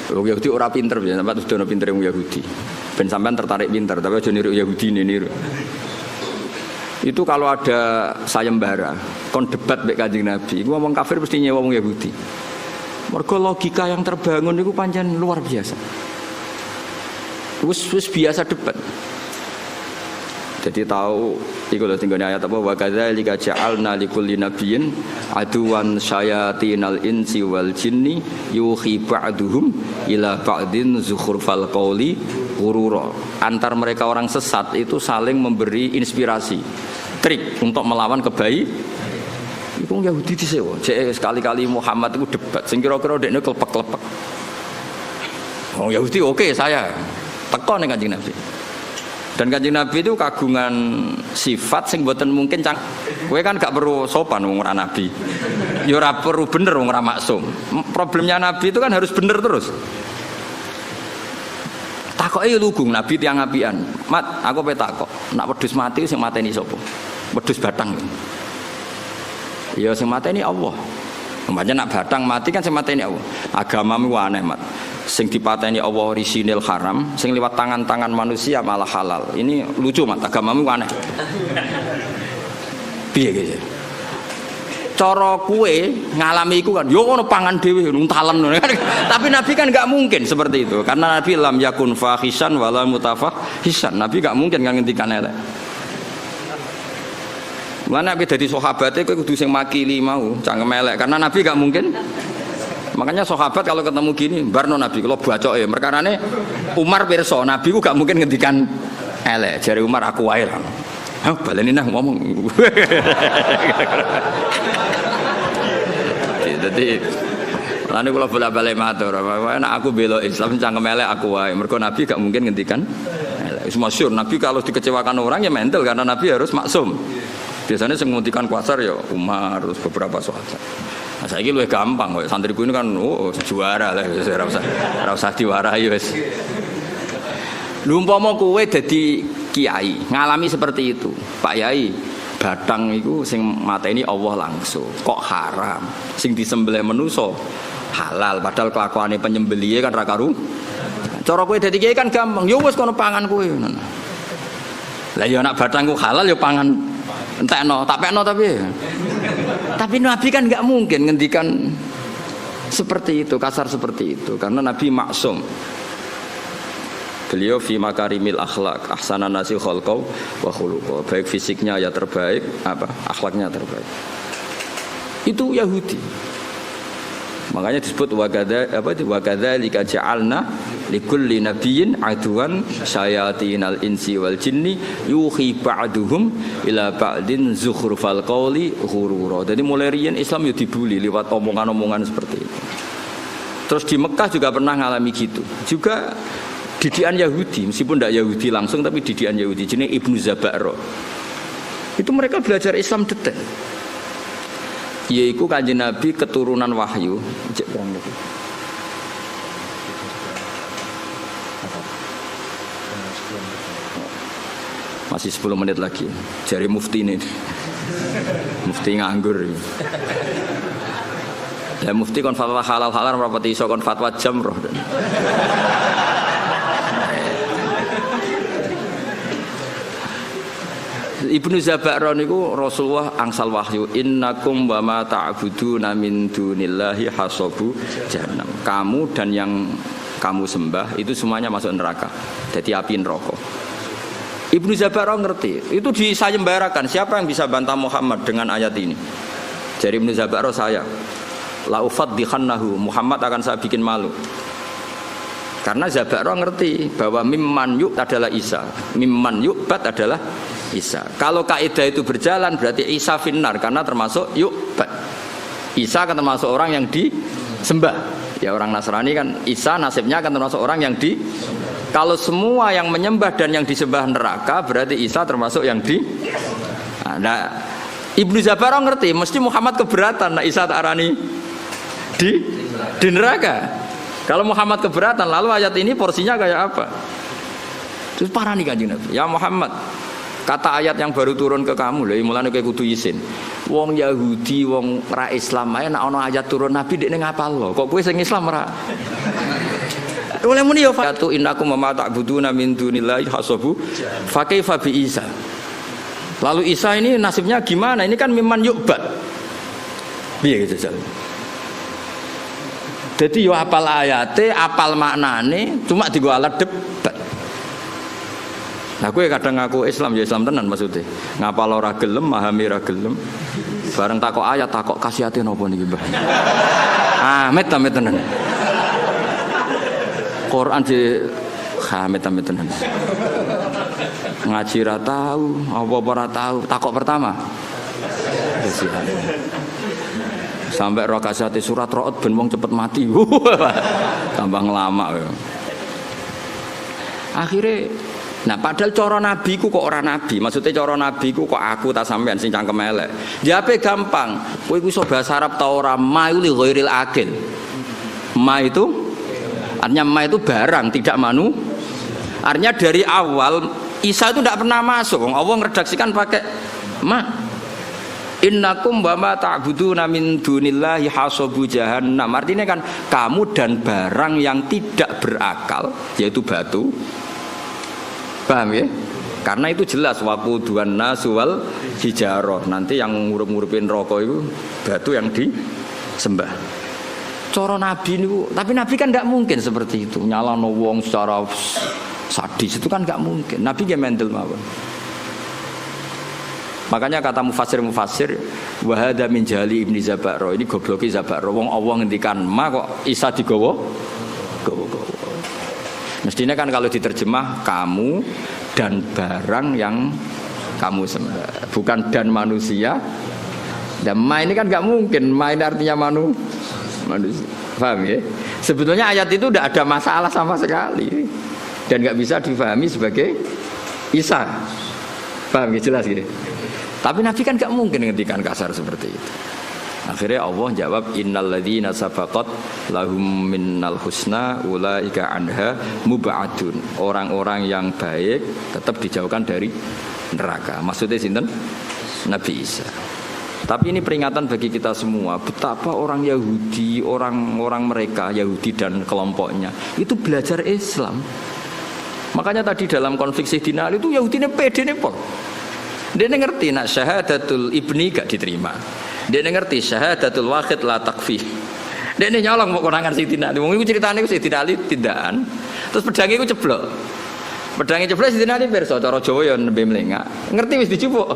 Orang Yahudi orang pinter, sampai sudah pinter yang Yahudi. Ben sampean tertarik pinter, tapi aja niru Yahudi ini niru. Itu kalau ada sayembara, kon debat mek Kanjeng Nabi, iku ngomong kafir mesti nyewa wong Yahudi. Mergo logika yang terbangun itu pancen luar biasa. Wis biasa debat. Jadi tahu iku lho tinggone ayat apa wa kadzalika ja'alna likulli nabiyyin aduwan syayatinal insi wal jinni yuhi ba'duhum ila ba'din zukhrufal qauli ghurura. Antar mereka orang sesat itu saling memberi inspirasi, trik untuk melawan kebaikan. Iku Yahudi disewa. Jek sekali-kali Muhammad itu debat sing kira-kira dekne klepek-klepek. Oh Yahudi oke saya teko ning Kanjeng Nabi. Dan Kanjeng Nabi itu kagungan sifat sing mboten mungkin kowe kan gak perlu sopan wong ora nabi. Ya ora perlu bener wong ora maksum. Problemnya Nabi itu kan harus bener terus. Takoke lugu Nabi tiang apian. Mat, aku pe takok, nak wedhus mati sing mateni sapa? Wedhus batang. Ya sing mateni Allah. Umpamanya nak batang mati kan sing mateni Allah. Agamamu aneh, Mat. Sing dipateni Allah risinil haram, sing liwat tangan-tangan manusia malah halal. Ini lucu Mat, agamamu aneh. Piye gitu? Cara kue ngalami iku kan yo ono pangan dhewe nuntalen. Tapi Nabi kan enggak mungkin seperti itu karena Nabi lam yakun fahisan wala mutafahisan. Nabi enggak mungkin ngendikan elek. Mana Nabi dadi sahabate kowe kudu sing makili mau, cangkem elek karena Nabi enggak mungkin. Makanya sahabat kalau ketemu gini, barno Nabi kalau bacoke perkarane Umar pirsa, Nabi ku enggak mungkin ngendikan elek. Jare Umar aku wae lah. Hah, baleni nah ngomong. Jadi lan kula bola-bali matur, nek aku bela Islam cangkem elek aku wae. Mergo Nabi gak mungkin ngendikan elek. Wis masyhur Nabi kalau dikecewakan orang ya mental karena Nabi harus maksum. Biasanya sing nguntikan kuasar ya Umar terus beberapa sahabat. Nah, saiki luwih gampang kok santriku ini kan juara lah wis ora usah diwarahi wis. Lha umpama kowe dadi kiai ngalami seperti itu, Pak Yai, batang itu sing mateni Allah langsung kok haram, sing disembelih manusa halal padahal kelakuane penyembelihe kan ra karu. Cara kowe dadi kiai kan gampang, ya wis kono pangan kowe. Lah ya nek batangku halal ya pangan entekno, tak pekno tapi Nabi kan enggak mungkin ngendikan seperti itu, kasar seperti itu karena Nabi maksum. Beliau fi makarimil akhlak ahsanan nasi khalqau wa khuluqau, baik fisiknya ya terbaik, apa akhlaknya terbaik. Itu Yahudi. Makanya disebut wa kadzalika ja'alna likulli nabiyyin aduwan syayatinal insi wal jinni yuhi ba'duhum ila ba'din zukhrufal qauli ghurura. Jadi mulai riyen Islam ya dibuli lewat omongan-omongan seperti itu. Terus di Mekah juga pernah ngalami gitu. Juga didikan Yahudi, meskipun tidak Yahudi langsung tapi didikan Yahudi jenis Ibnu Zabaro. Itu mereka belajar Islam detail. Yaitu Kanjeng Nabi keturunan wahyu. Masih 10 menit lagi. Jari mufti ini. Mufti nganggur. Ya mufti kon fatwa halal-halal rapati iso kon fatwa jamroh. Ibnu Zaba'ro niku Rasulullah angsal wahyu innakum wa ma ta'buduna min dunillahi hasabu jahannam. Kamu dan yang kamu sembah itu semuanya masuk neraka. Jadi api neraka. Ibnu Zaba'ro ngerti. Itu disayembarakan. Siapa yang bisa bantah Muhammad dengan ayat ini? Jadi Ibnu Zaba'ro saya la ufaddihannahu, Muhammad akan saya bikin malu. Karena Zaba'ro ngerti bahwa mimman yu'bad adalah Isa, mimman yu'bad adalah Isa. Kalau kaidah itu berjalan berarti Isa finnar karena termasuk yu'bad. Isa akan termasuk orang yang disembah. Ya orang Nasrani kan Isa nasibnya akan termasuk orang yang di. Kalau semua yang menyembah dan yang disembah neraka berarti Isa termasuk yang di. Nah, Ibnu Zaba'ro ngerti mesti Muhammad keberatan nah Isa tak arani di neraka. Kalau Muhammad keberatan lalu ayat ini porsinya kayak apa? Terus parah nih Kanjeng Nabi. Ya Muhammad, kata ayat yang baru turun ke kamu lho, mulane kowe kudu izin. Wong Yahudi, wong ra Islam ae nek ana ayat turun Nabi dekne ngapal lho. Kok kowe sing Islam ra? Oleh muni yo fatu innakum ma ta'buduna min dunillahi hasabu fa kaifa bi Isa. Lalu Isa ini nasibnya gimana? Ini kan mimman yu'bad. Piye gitu Jal? Jadi yo apal ayate, apal maknane, cuma digo alat debat. Nah kowe kadang ngaku Islam ya Islam tenan maksudnya. Ngapal ora gelem, memahami ora gelem. Bareng takok ayat, takok kasihate napa niki, Mbah? Amit tenan. Quran di amit tenan. Ngaji ra tahu, apa-apa ra tahu. Takok pertama. Sampai roh kasihate surat Ra'd ben wong cepet mati. Tambah ngelama. Akhirnya nah padahal cara nabi ku kok ora nabi. Maksudnya cara nabi ku kok aku tak sampean sing cangkem elek. Jawabe gampang. Kowe iku iso bahasa Arab ta ora ma li ghairil akil. Ma itu artinya ma itu barang tidak manu. Artinya dari awal Isa itu tidak pernah masuk. Allah ngeredaksikan pakai ma. Innakum wa ma ta'buduna min dunillahi hasabu jahannam. Artinya kan kamu dan barang yang tidak berakal yaitu batu. Paham ya? Karena itu jelas waquduhan nas wal hijarah. Nanti yang ngurup-ngurupin rokok itu batu yang disembah. Cara nabi niku, tapi nabi kan enggak mungkin seperti itu. Nyalano wong secara sadis itu kan enggak mungkin. Nabi ge mendel mawon. Makanya kata mufassir wa hadza min jali Ibnu Zaba'ro, ini gobloki Zaba'ro. Wong Allah ngendikan ma kok Isa digawa. Mestinya kan kalau diterjemah kamu dan barang yang kamu sembah, bukan dan manusia. Dan ma ini kan enggak mungkin. Ma ini artinya manusia. Paham ya? Sebetulnya ayat itu tidak ada masalah sama sekali dan enggak bisa difahami sebagai Isa. Paham ya? Jelas gitu. Tapi Nabi kan gak mungkin ngendikan kasar seperti itu. Akhirnya Allah jawab innal ladzina sabaqat lahum minnal husna ulaika anha mub'adun. Orang-orang yang baik tetap dijauhkan dari neraka. Maksudnya sinten? Nabi Isa. Tapi ini peringatan bagi kita semua betapa orang Yahudi, orang-orang mereka Yahudi dan kelompoknya itu belajar Islam. Makanya tadi dalam konflik Sayyidina Ali itu Yahudi ini pede nih pol. Dia ngerti nak syahadatul ibni gak diterima. Dia ngerti syahadatul wahid la takfi. Dia nyolong mau konangan Sayyidina Ali. Wong iku critane Sayyidina Ali tindakan. Terus pedange iku ceblok. Pedange ceblok Sayyidina Ali pirsa cara Jawa ya nembe mlengak. Ngerti wis dicupuk.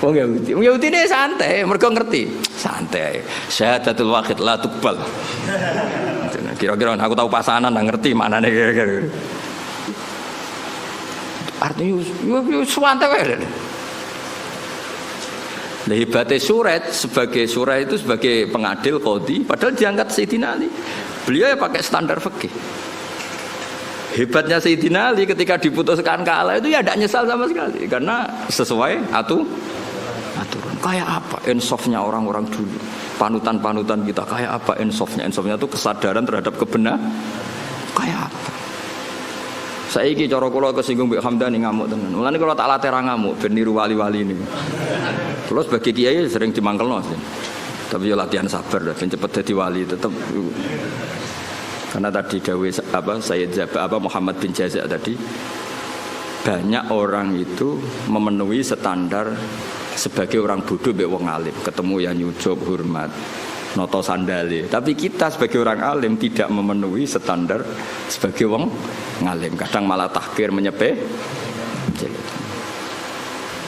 Wong Yahudi. Wong Yahudi ini santai, mergo ngerti. Santai. Syahadatul wahid la tuqbal. Kira-kira aku tahu pasanan nang ngerti maknane kira-kira. Artinya suwante wae. Lah hebate Surat sebagai Surat itu sebagai pengadil qadhi padahal diangkat Sayyidina Ali. Beliau ya pakai standar fikih. Hebatnya Sayyidina Ali ketika diputuskan kalah itu ya tidak nyesal sama sekali karena sesuai aturan. Kayak apa insafnya orang-orang dulu. Panutan-panutan kita kayak apa insafnya? Insafnya itu kesadaran terhadap kebenaran. Kayak apa? Saiki cara kula kesinggung Mbak Hamdani ngamuk tenan. Mulane kula tak latih ra ngamuk ben niru wali-wali niku. Kula sebagai kiai sering dimangkelno sih. Tapi ya latihan sabar ben cepet dadi wali tetep. Karena tadi dawe Sayyid Muhammad bin Jaza tadi banyak orang itu memenuhi standar sebagai orang bodoh mbek wong alim, ketemu yang nyucup hormat, noto sandale. Tapi kita sebagai orang alim tidak memenuhi standar sebagai wong ngalim, kadang malah tahkir menyepe.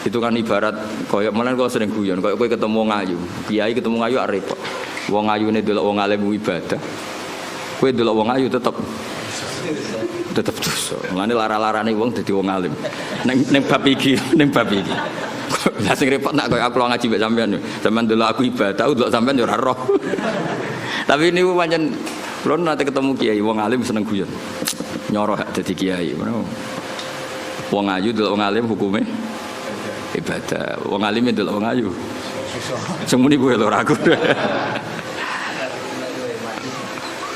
Itu kan ibarat koyo menen kok sering guyon, koyo kowe ketemu wong ayu, kiai ketemu ayu repot. Wong ayune delok wong alim ibadah. Kowe delok wong ayu tetep dosa. Mulane lara-larane wong dadi wong alim. Ning bab iki. Lah sing repot nak koyo aku ngaji mbek sampean. Sampeyan delok aku ibadah, delok sampean yo ora roh. Tapi niku pancen kula nate ketemu kiai wong alim seneng guyon. Nyoroh dadi kiai. Wong ayu delok wong alim hukume ibadah. Wong alim delok wong ayu. Semuni kuwi lho ora aku.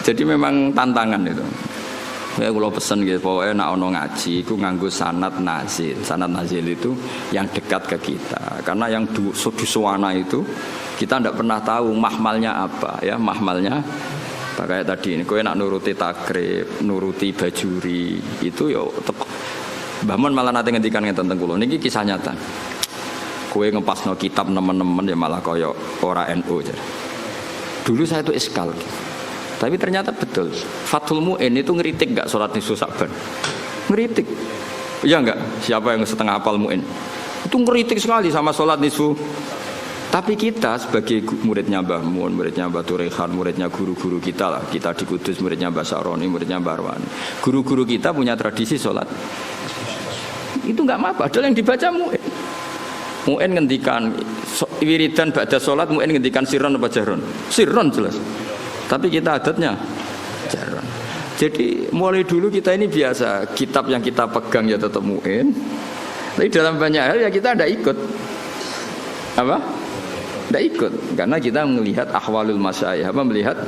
Jadi memang tantangan itu. Ya kalau pesen gitu, pokoknya nak ono ngaji, itu nganggo sanad nazil. Sanad nazil itu yang dekat ke kita. Karena yang dusuwana itu kita tidak pernah tahu mahmalnya apa, ya mahmalnya. Kayak tadi ini, kowe nak nuruti takrib, nuruti bajuri, itu ya tepat. Bahman malah nanti ngendikan ngeten teng kula. Niki kisah nyata. Kowe ngepasno kitab nemen-nemen ya malah kaya ora NU. Dulu saya itu iskal. Tapi ternyata betul. Fathul Mu'in itu ngeritik enggak sholat nisfu Sa'ban? Ngeritik. Iya enggak? Siapa yang setengah hafal Mu'in? Itu ngeritik sekali sama sholat nisfu. Tapi kita sebagai muridnya Mbah Mun, muridnya Mbah Turehan, muridnya guru-guru kita lah. Kita di Kudus, muridnya Mbah Saroni, muridnya Mbah Arwani. Guru-guru kita punya tradisi sholat. Itu enggak apa-apa. Padahal yang dibaca Mu'in. Mu'in ngendikan wiridan ba'da sholat, Mu'in ngendikan sirron apa jahron? Sirron jelas. Tapi kita adatnya jarang. Jadi mulai dulu kita ini biasa kitab yang kita pegang ya tetap Mu'in. Tapi dalam banyak hal ya kita tidak ikut. Apa? Tidak ikut. Karena kita melihat ahwalul masyayikh. Apa melihat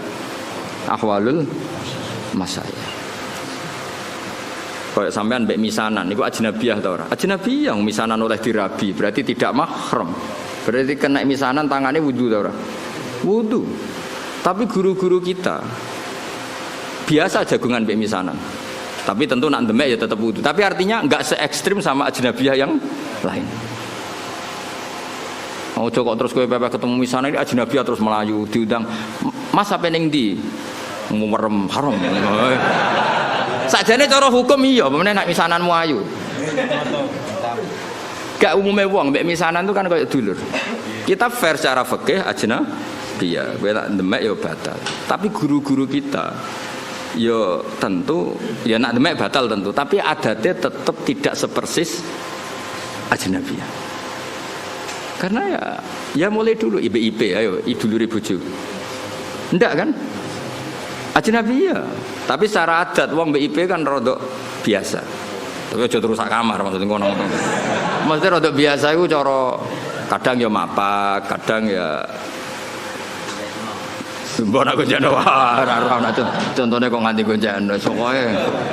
ahwalul masyayikh. Kalau sampean mbek misanan, itu ajnabiyah atau orang? Ajnabiyah misanan oleh dirabi, berarti tidak mahram. Berarti kena misanan tangannya wudu atau orang? Wudu. Tapi guru-guru kita biasa jagungan mbek misanan. Tapi tentu nak demek ya tetap wudu. Tapi artinya enggak se ekstrim sama ajnabiyah yang lain. Oh kok terus kowe pepe ketemu misanan ini ajnabiyah terus melayu diundang. Mas apa ning ndi? Merem haram. Sakjane cara hukum iya, pemene nak misananmu ayu. Gak umume wong mbek misanan itu kan kayak dulur. Kita fair secara fikih ajnabiyah, kowe tak demek ya batal. Tapi guru-guru kita ya tentu ya nak demek batal tentu, tapi adatnya tetap tidak sepersis ajnabiyah. Karena ya mulai dulu IBIP ayo idulure bojo. Ndak kan? Ajnabiyah. Tapi secara adat wong BIP kan rodok biasa. Tapi aja terus sak kamar maksudnya ngono. Maksudnya rodok biasa iku cara kadang ya mapak, kadang ya mbok nak gonjano ora contone kok nganti gonjano sokoe.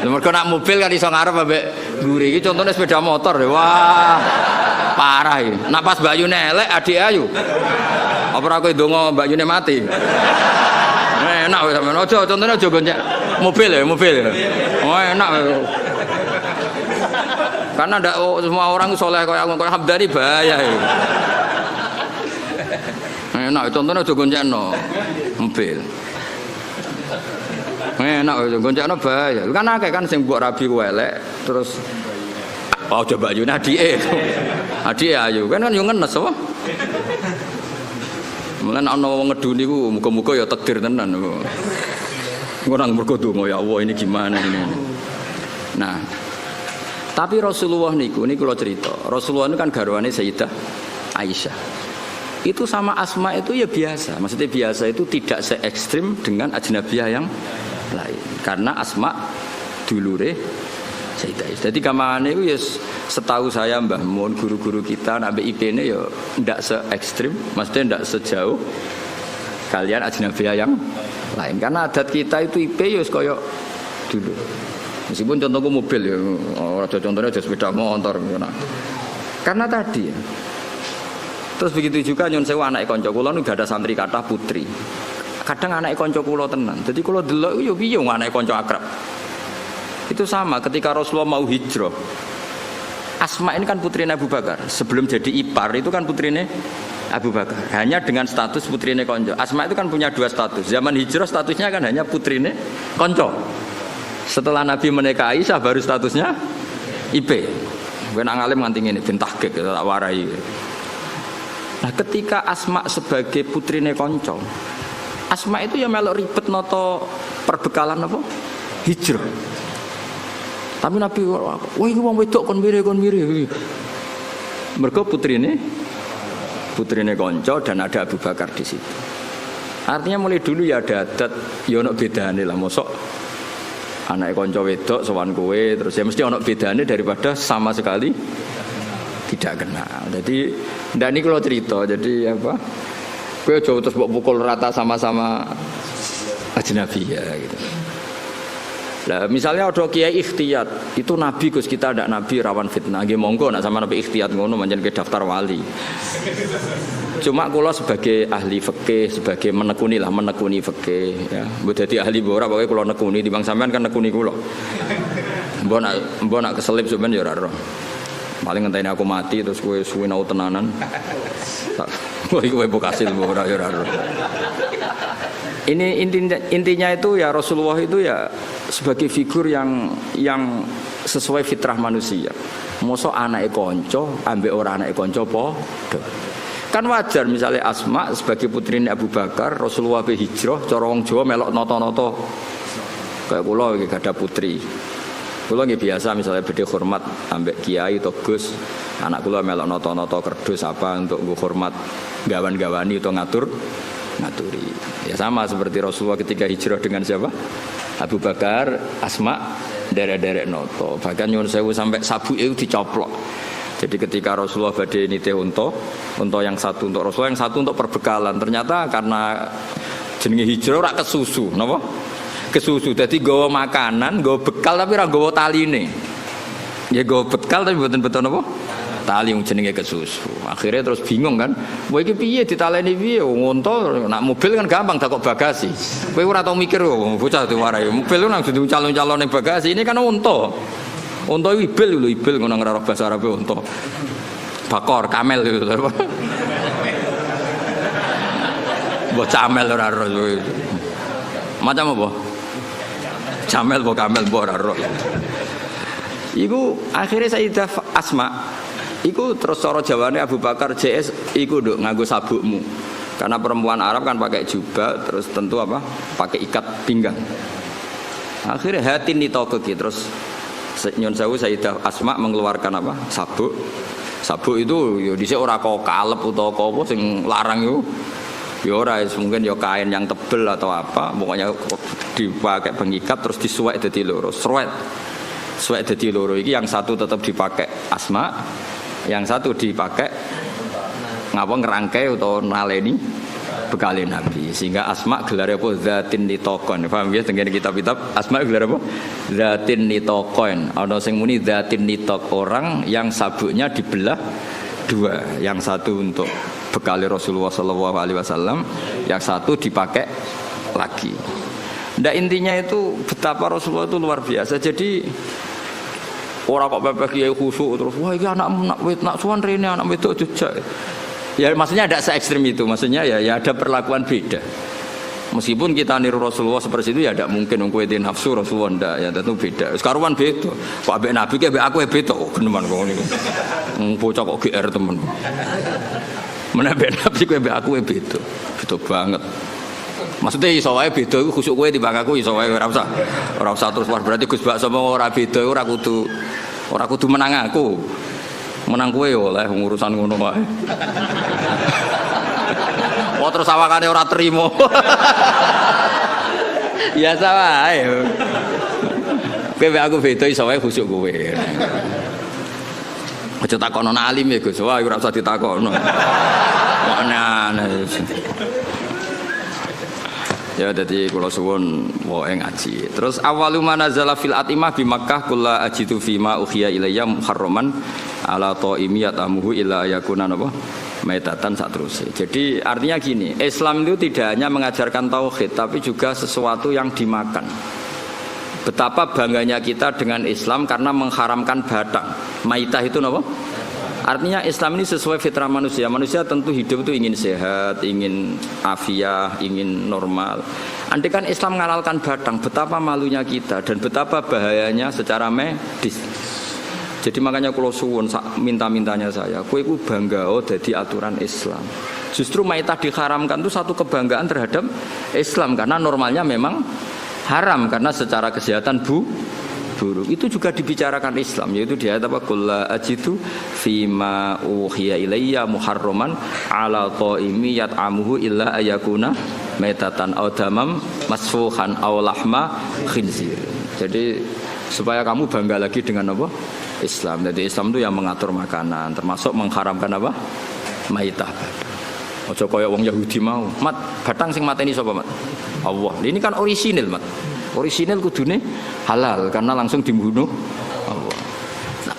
Mergo nak mobil kan iso ngarep ambek mburi iki contone sepeda motor wah parah iki. Nak pas Bayune elek adik ayu. Apa ora kowe ndonga Bayune mati? Enak wis sampean aja contone aja gonjak mobil ya. Oh enak. Karena ndak semua orang soleh kayak Hamdani bahaya iki. Enak contohnya aja goncengno mobil. Enak aja goncengno bahaya. Kan akeh kan sing mbok rabi ku elek terus aja Bayune adike. Adike ayu kan yo ngenes apa? Mulane ana wong ngeduni ku muga-muga ya takdir tenan. Ora mergo donga ya Allah ini gimana ini. Nah, tapi Rasulullah niku kula cerita. Rasulullah itu kan garwane Sayyidah Aisyah. Itu sama Asma itu ya biasa. Maksudnya biasa itu tidak se ekstrim dengan ajnabiyah yang lain. Karena Asma dulure Sayyidah Aisyah. Jadi kamane itu ya setahu saya Mbah Mun guru-guru kita nak IP-ne ya ndak se ekstrim, maksudnya ndak sejauh kalian ajnabiyah yang lain. Karena adat kita itu IP ya kaya dulu. Meskipun contohku mobil ya, contohnya aja sepeda motor. Karena tadi ya. Terus begitu juga nyun sewu anak konco kula nu gak ada santri kathah putri. Kadang anak konco kula tenan. Jadi kula delok yo piye anak konco akrab. Itu sama ketika Rasulullah mau hijrah. Asma ini kan putrinya Abu Bakar. Sebelum jadi ipar itu kan putrinya Abu Bakar. Hanya dengan status putrinya konco. Asma itu kan punya dua status. Zaman hijrah statusnya kan hanya putrinya konco. Setelah Nabi menikah Aisyah baru statusnya IP. Gue nang alim nganti ngene ben tahqiq tak warai. Nah, ketika Asma sebagai putrinya konco, Asma itu ya melok ribet noto perbekalan apa? Hijrah. Tapi Nabi, wah ini wong wedok kon mire. Mergo putrine konco dan ada Abu Bakar di situ. Artinya mulai dulu ya ada adat, ya ono bedane lah, mosok anak konco wedok sowan kowe, terus ya mesti ono bedane daripada sama sekali tidak kenal. Jadi ndak niki kalau cerita, jadi apa? Kowe aja terus mbok pukul rata sama-sama ajnabi ya gitu. Lah misalnya ada kiai ikhtiyat, itu nabi Gus kita ndak nabi rawan fitnah. Nggih monggo nek sama nabi ikhtiyat ngono manjen ke daftar wali. Cuma kula sebagai ahli fikih, sebagai menekuni fikih ya. Mbok dadi ahli ora pokoke kula nekuni timbang sampean kan nekuni kula. Mbok nak keselip sampean ya ora roh. Paling ngenteni aku mati terus kowe suwe nau tenanan. Kowe mbok kasil mbok ora ya ora roh. Ini intinya itu ya Rasulullah itu ya sebagai figur yang sesuai fitrah manusia. Mosok anake kanca ambek ora anake kanca padha. Kan wajar misalnya Asma sebagai putrine Abu Bakar, Rasulullah be hijrah, cara wong Jawa melok nata-nata. Kayak kula iki gak ada putri. Kula nggih biasa misalnya bedhe hormat ambek kiai atau Gus, anak kula melok nata-nata kerdus apa untuk nggo hormat gawan-gawani atau ngaturi. Ya sama seperti Rasulullah ketika hijrah dengan siapa? Abu Bakar, Asma, derek-derek noto. Bahkan nyuwun sewu sampai sabuke dicoplok. Jadi ketika Rasulullah badhe nitih unta yang satu untuk Rasulullah, yang satu untuk perbekalan. Ternyata karena jenenge hijrah ora kesusu, napa? Kesusu. Dadi nggawa makanan, nggawa bekal tapi ora nggawa taline. Ya nggawa bekal tapi mboten napa? Tali yang jenenge kesusu. Akhirnya terus bingung kan. Kowe iki piye ditaleni piye? Unta nak mobil kan gampang tak kok bagasi. Kowe ora tau mikir bocah diwarai. Mobil nang dudu calon-calon ning bagasi. Ini kan unta. Unta ibil lho, ibil ngono ngraro bahasa Arab unta. Bakor, kamel gitu. Mbok camel ora ro. Macam apa? Camel mbok kamel mbok ora ro. Iku akhirnya Sayyidah Asma iku terus cara jawane Abu Bakar JS iku nduk nganggo sabukmu. Karena perempuan Arab kan pakai jubah terus tentu apa? Pakai ikat pinggang. Akhirnya hatin ditokeki terus nyon sewu Sayyidah Asma mengeluarkan apa? Sabuk. Sabuk itu yo dhisik ora kok kalep utawa apa sing larang yo. Ya ora mungkin ya kain yang tebel atau apa, pokoknya dipakai pengikat terus disuwek dadi loro. Suwek dadi loro iki yang satu tetap dipakai Asma, yang satu dipakai ngapa ngerangkai atau naleni bekale Nabi. Sehingga Asma gelar apa zatin nitaqon. Paham ya tengene kitab-kitab Asma gelar apa? Zatin nitaqon. Ana sing muni zatin nitaq, orang yang sabuknya dibelah dua, yang satu untuk bekali Rasulullah SAW, yang satu dipakai lagi. Ndak intinya itu betapa Rasulullah itu luar biasa. Jadi orang kok bebek kiai khusuk terus wah iki nak suwan rene anak wedok jejak. Ya maksudnya ada se-ekstrem itu, maksudnya ya ada perlakuan beda. Meskipun kita niru Rasulullah seperti itu ya tidak mungkin kowe di nafsu Rasulullah ndak ya tentu beda. Sekaruan beda. Kok ambek Nabi ki ambek aku beda kok geneman kok niku. Bocah kok GR temen. Menambah Nabi kowe ambek aku beda. Beda banget. Maksudnya iso wae beda iku khusuk kowe timbang aku iso wae ora usah terus berarti Gus Bakso ora beda ora kudu menang aku. Menang kowe oleh urusan ngono wae. Wah terus awakane ora trimo. Biasa wae. Kowe aku beda iso wae khusuk kowe. Aja takono alim ya Gus, wah ora usah ditakono. Kok aneh. Ya dadi kula suwun wae ngaji. Terus awwalu manazala fil atimah bi Makkah kulla ajitu fima ukhiya ilayya muharraman ala taimi yatamuhu illa yakuna napa maitatan saterusé. Jadi artinya gini, Islam itu tidak hanya mengajarkan tauhid tapi juga sesuatu yang dimakan. Betapa bangganya kita dengan Islam karena mengharamkan batang. Maitah itu napa? Artinya Islam ini sesuai fitrah manusia. Manusia tentu hidup itu ingin sehat, ingin afiah, ingin normal. Andai kan Islam menghalalkan batang, betapa malunya kita dan betapa bahayanya secara medis. Jadi makanya kalau suwun minta-mintanya saya, kowe iku bangga dadi aturan Islam. Justru maitah diharamkan itu satu kebanggaan terhadap Islam karena normalnya memang haram karena secara kesehatan buruk. Itu juga dibicarakan Islam, yaitu di ayat apa? Qul la ajidu fima uhiya ilayya muharraman ala taimi yat'amuhu illa ayakuna maitatan aw damam masfuhan aw lahma khinzir. Jadi supaya kamu bangga lagi dengan apa? Islam. Jadi Islam itu yang mengatur makanan, termasuk mengharamkan apa? Maitah. Ojo kaya wong Yahudi mau. Mat, batang sing mateni sapa, Mat? Allah. Ini kan orisinil, Mat. Orisinil kudune halal karena langsung dibunuh Allah.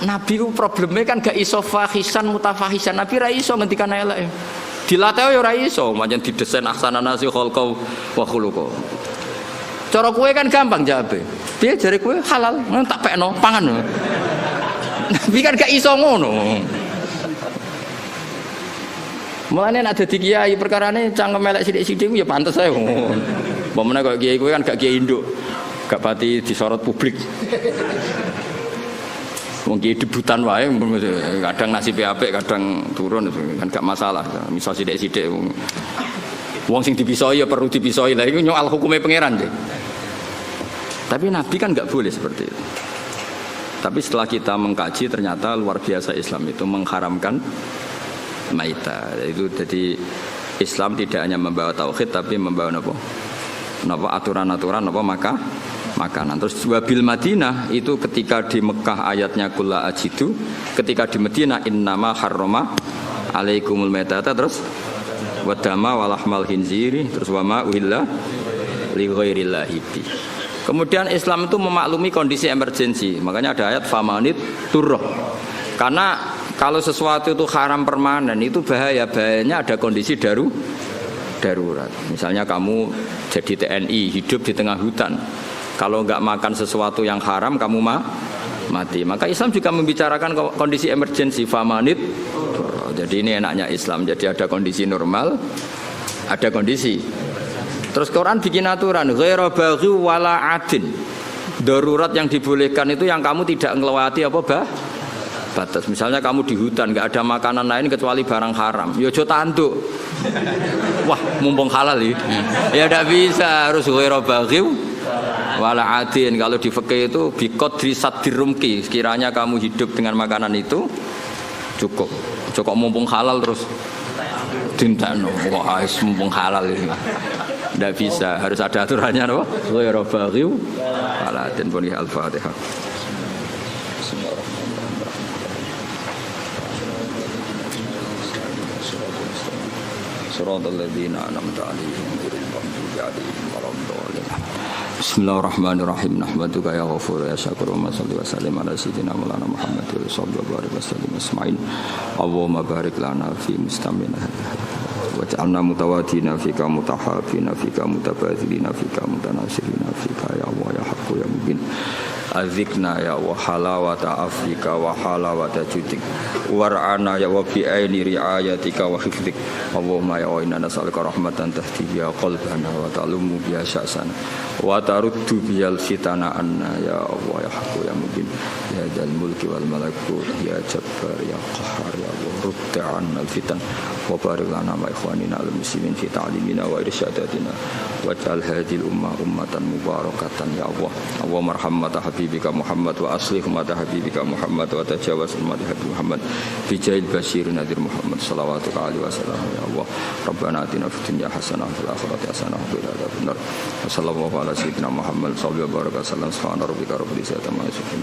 Nabi ku problemnya kan gak iso fahisan mutafahisan. Nabi ra iso ngendikan elek. Dilatih ya ora iso, pancen didesain ahsanana si khalqa wa khuluqa. Cara kowe kan gampang jawabe. Piye jare kowe halal, tak pekno pangan. Nabi kan gak iso ngono. Mulane nek dadi kiai perkarane cangkem elek sithik-sithik ya pantes ae. Pemene kok kiai kowe kan gak kiai induk. Gak pati disorot publik. Wong kiai debutan wae kadang nasib apik, kadang turun kan gak masalah. Misal sithik-sithik wong sing dipisoi ya perlu dipisoi. Lah iku nyoal hukume pangeran deh. Tapi Nabi kan gak boleh seperti itu. Tapi setelah kita mengkaji ternyata luar biasa Islam itu mengharamkan maita. Itu jadi Islam tidak hanya membawa tauhid tapi membawa napa aturan-aturan napa makanan. Terus wabil Madinah itu ketika di Mekah ayatnya kulla ajidu, ketika di Madinah innama harrama alaikumul maitata, terus wadama walahmal khinziri, terus wama uhilla li ghairillahi bi. Kemudian Islam itu memaklumi kondisi emergensi. Makanya ada ayat famanit turroh. Karena kalau sesuatu itu haram permanen itu bahayanya ada kondisi darurat. Misalnya kamu jadi TNI hidup di tengah hutan. Kalau nggak makan sesuatu yang haram kamu mati. Maka Islam juga membicarakan kondisi emergensi famanit. Jadi ini enaknya Islam. Jadi ada kondisi normal, ada kondisi. Terus Quran bikin aturan ghaira baghi wala adin. Darurat yang dibolehkan itu yang kamu tidak ngelewati batas. Misalnya kamu di hutan nggak ada makanan lain kecuali barang haram. Ya aja tanduk. Wah, mumpung halal ya. Ya tidak bisa, harus ghaira baghi wala adin. Kalau di fikih itu biqadri sadirumki. Sekiranya kamu hidup dengan makanan itu cukup. Cukup mumpung halal terus dintano. Wah, mumpung halal ini. Tidak bisa, harus ada aturannya no? Ghairu baghi wala adin. Pun al-Fatihah. Shiratal ladzina an'amta 'alaihim ghairil maghdubi 'alaihim waladdallin. Bismillahirrahmanirrahim. Nahmaduka ya Ghafur ya Syakur wa salli wa sallim ala sayyidina Maulana Muhammad wa sallallahu alaihi wasallam asma'in. Allahumma barik lana fi mustamina waj'alna mutawadina fika mutahabina fika mutabadzilina fika mutanasirina fika ya Allah ya Haqqu ya Mubin. Azikna ya wa halawata afrika wa halawata judik war'ana ya wa bi'aini ri'ayatika wa hifdik. Allahumma ya wa inna nas'aluka rahmatan tahdi biha qalbana wa ta'lumu biha sya'sana wa taruddu bihal fitana anna ya Allah ya Haqqu ya Mubin ya dal mulki wal malakut ya jabbar ya qahar ya Allah rudda anna al fitan wa barik lana ma ikhwanina al muslimin fi ta'limina wa irsyadatina waj'al hadhil ummah ummatan mubarakatan ya Allah. Allahumma arhamna habibika Muhammad wa aslih umat habibika Muhammad wa tajawaz umat habib Muhammad bijail basyir nadir Muhammad sallallahu alaihi wasallam ya Allah. Rabbana atina fid dunya hasanah wa fil akhirati hasanah wa qina adzabannar. Sallallahu ala sayyidina Muhammad sallallahu alaihi wasallam. Subhana rabbika rabbil izzati amma yasifun.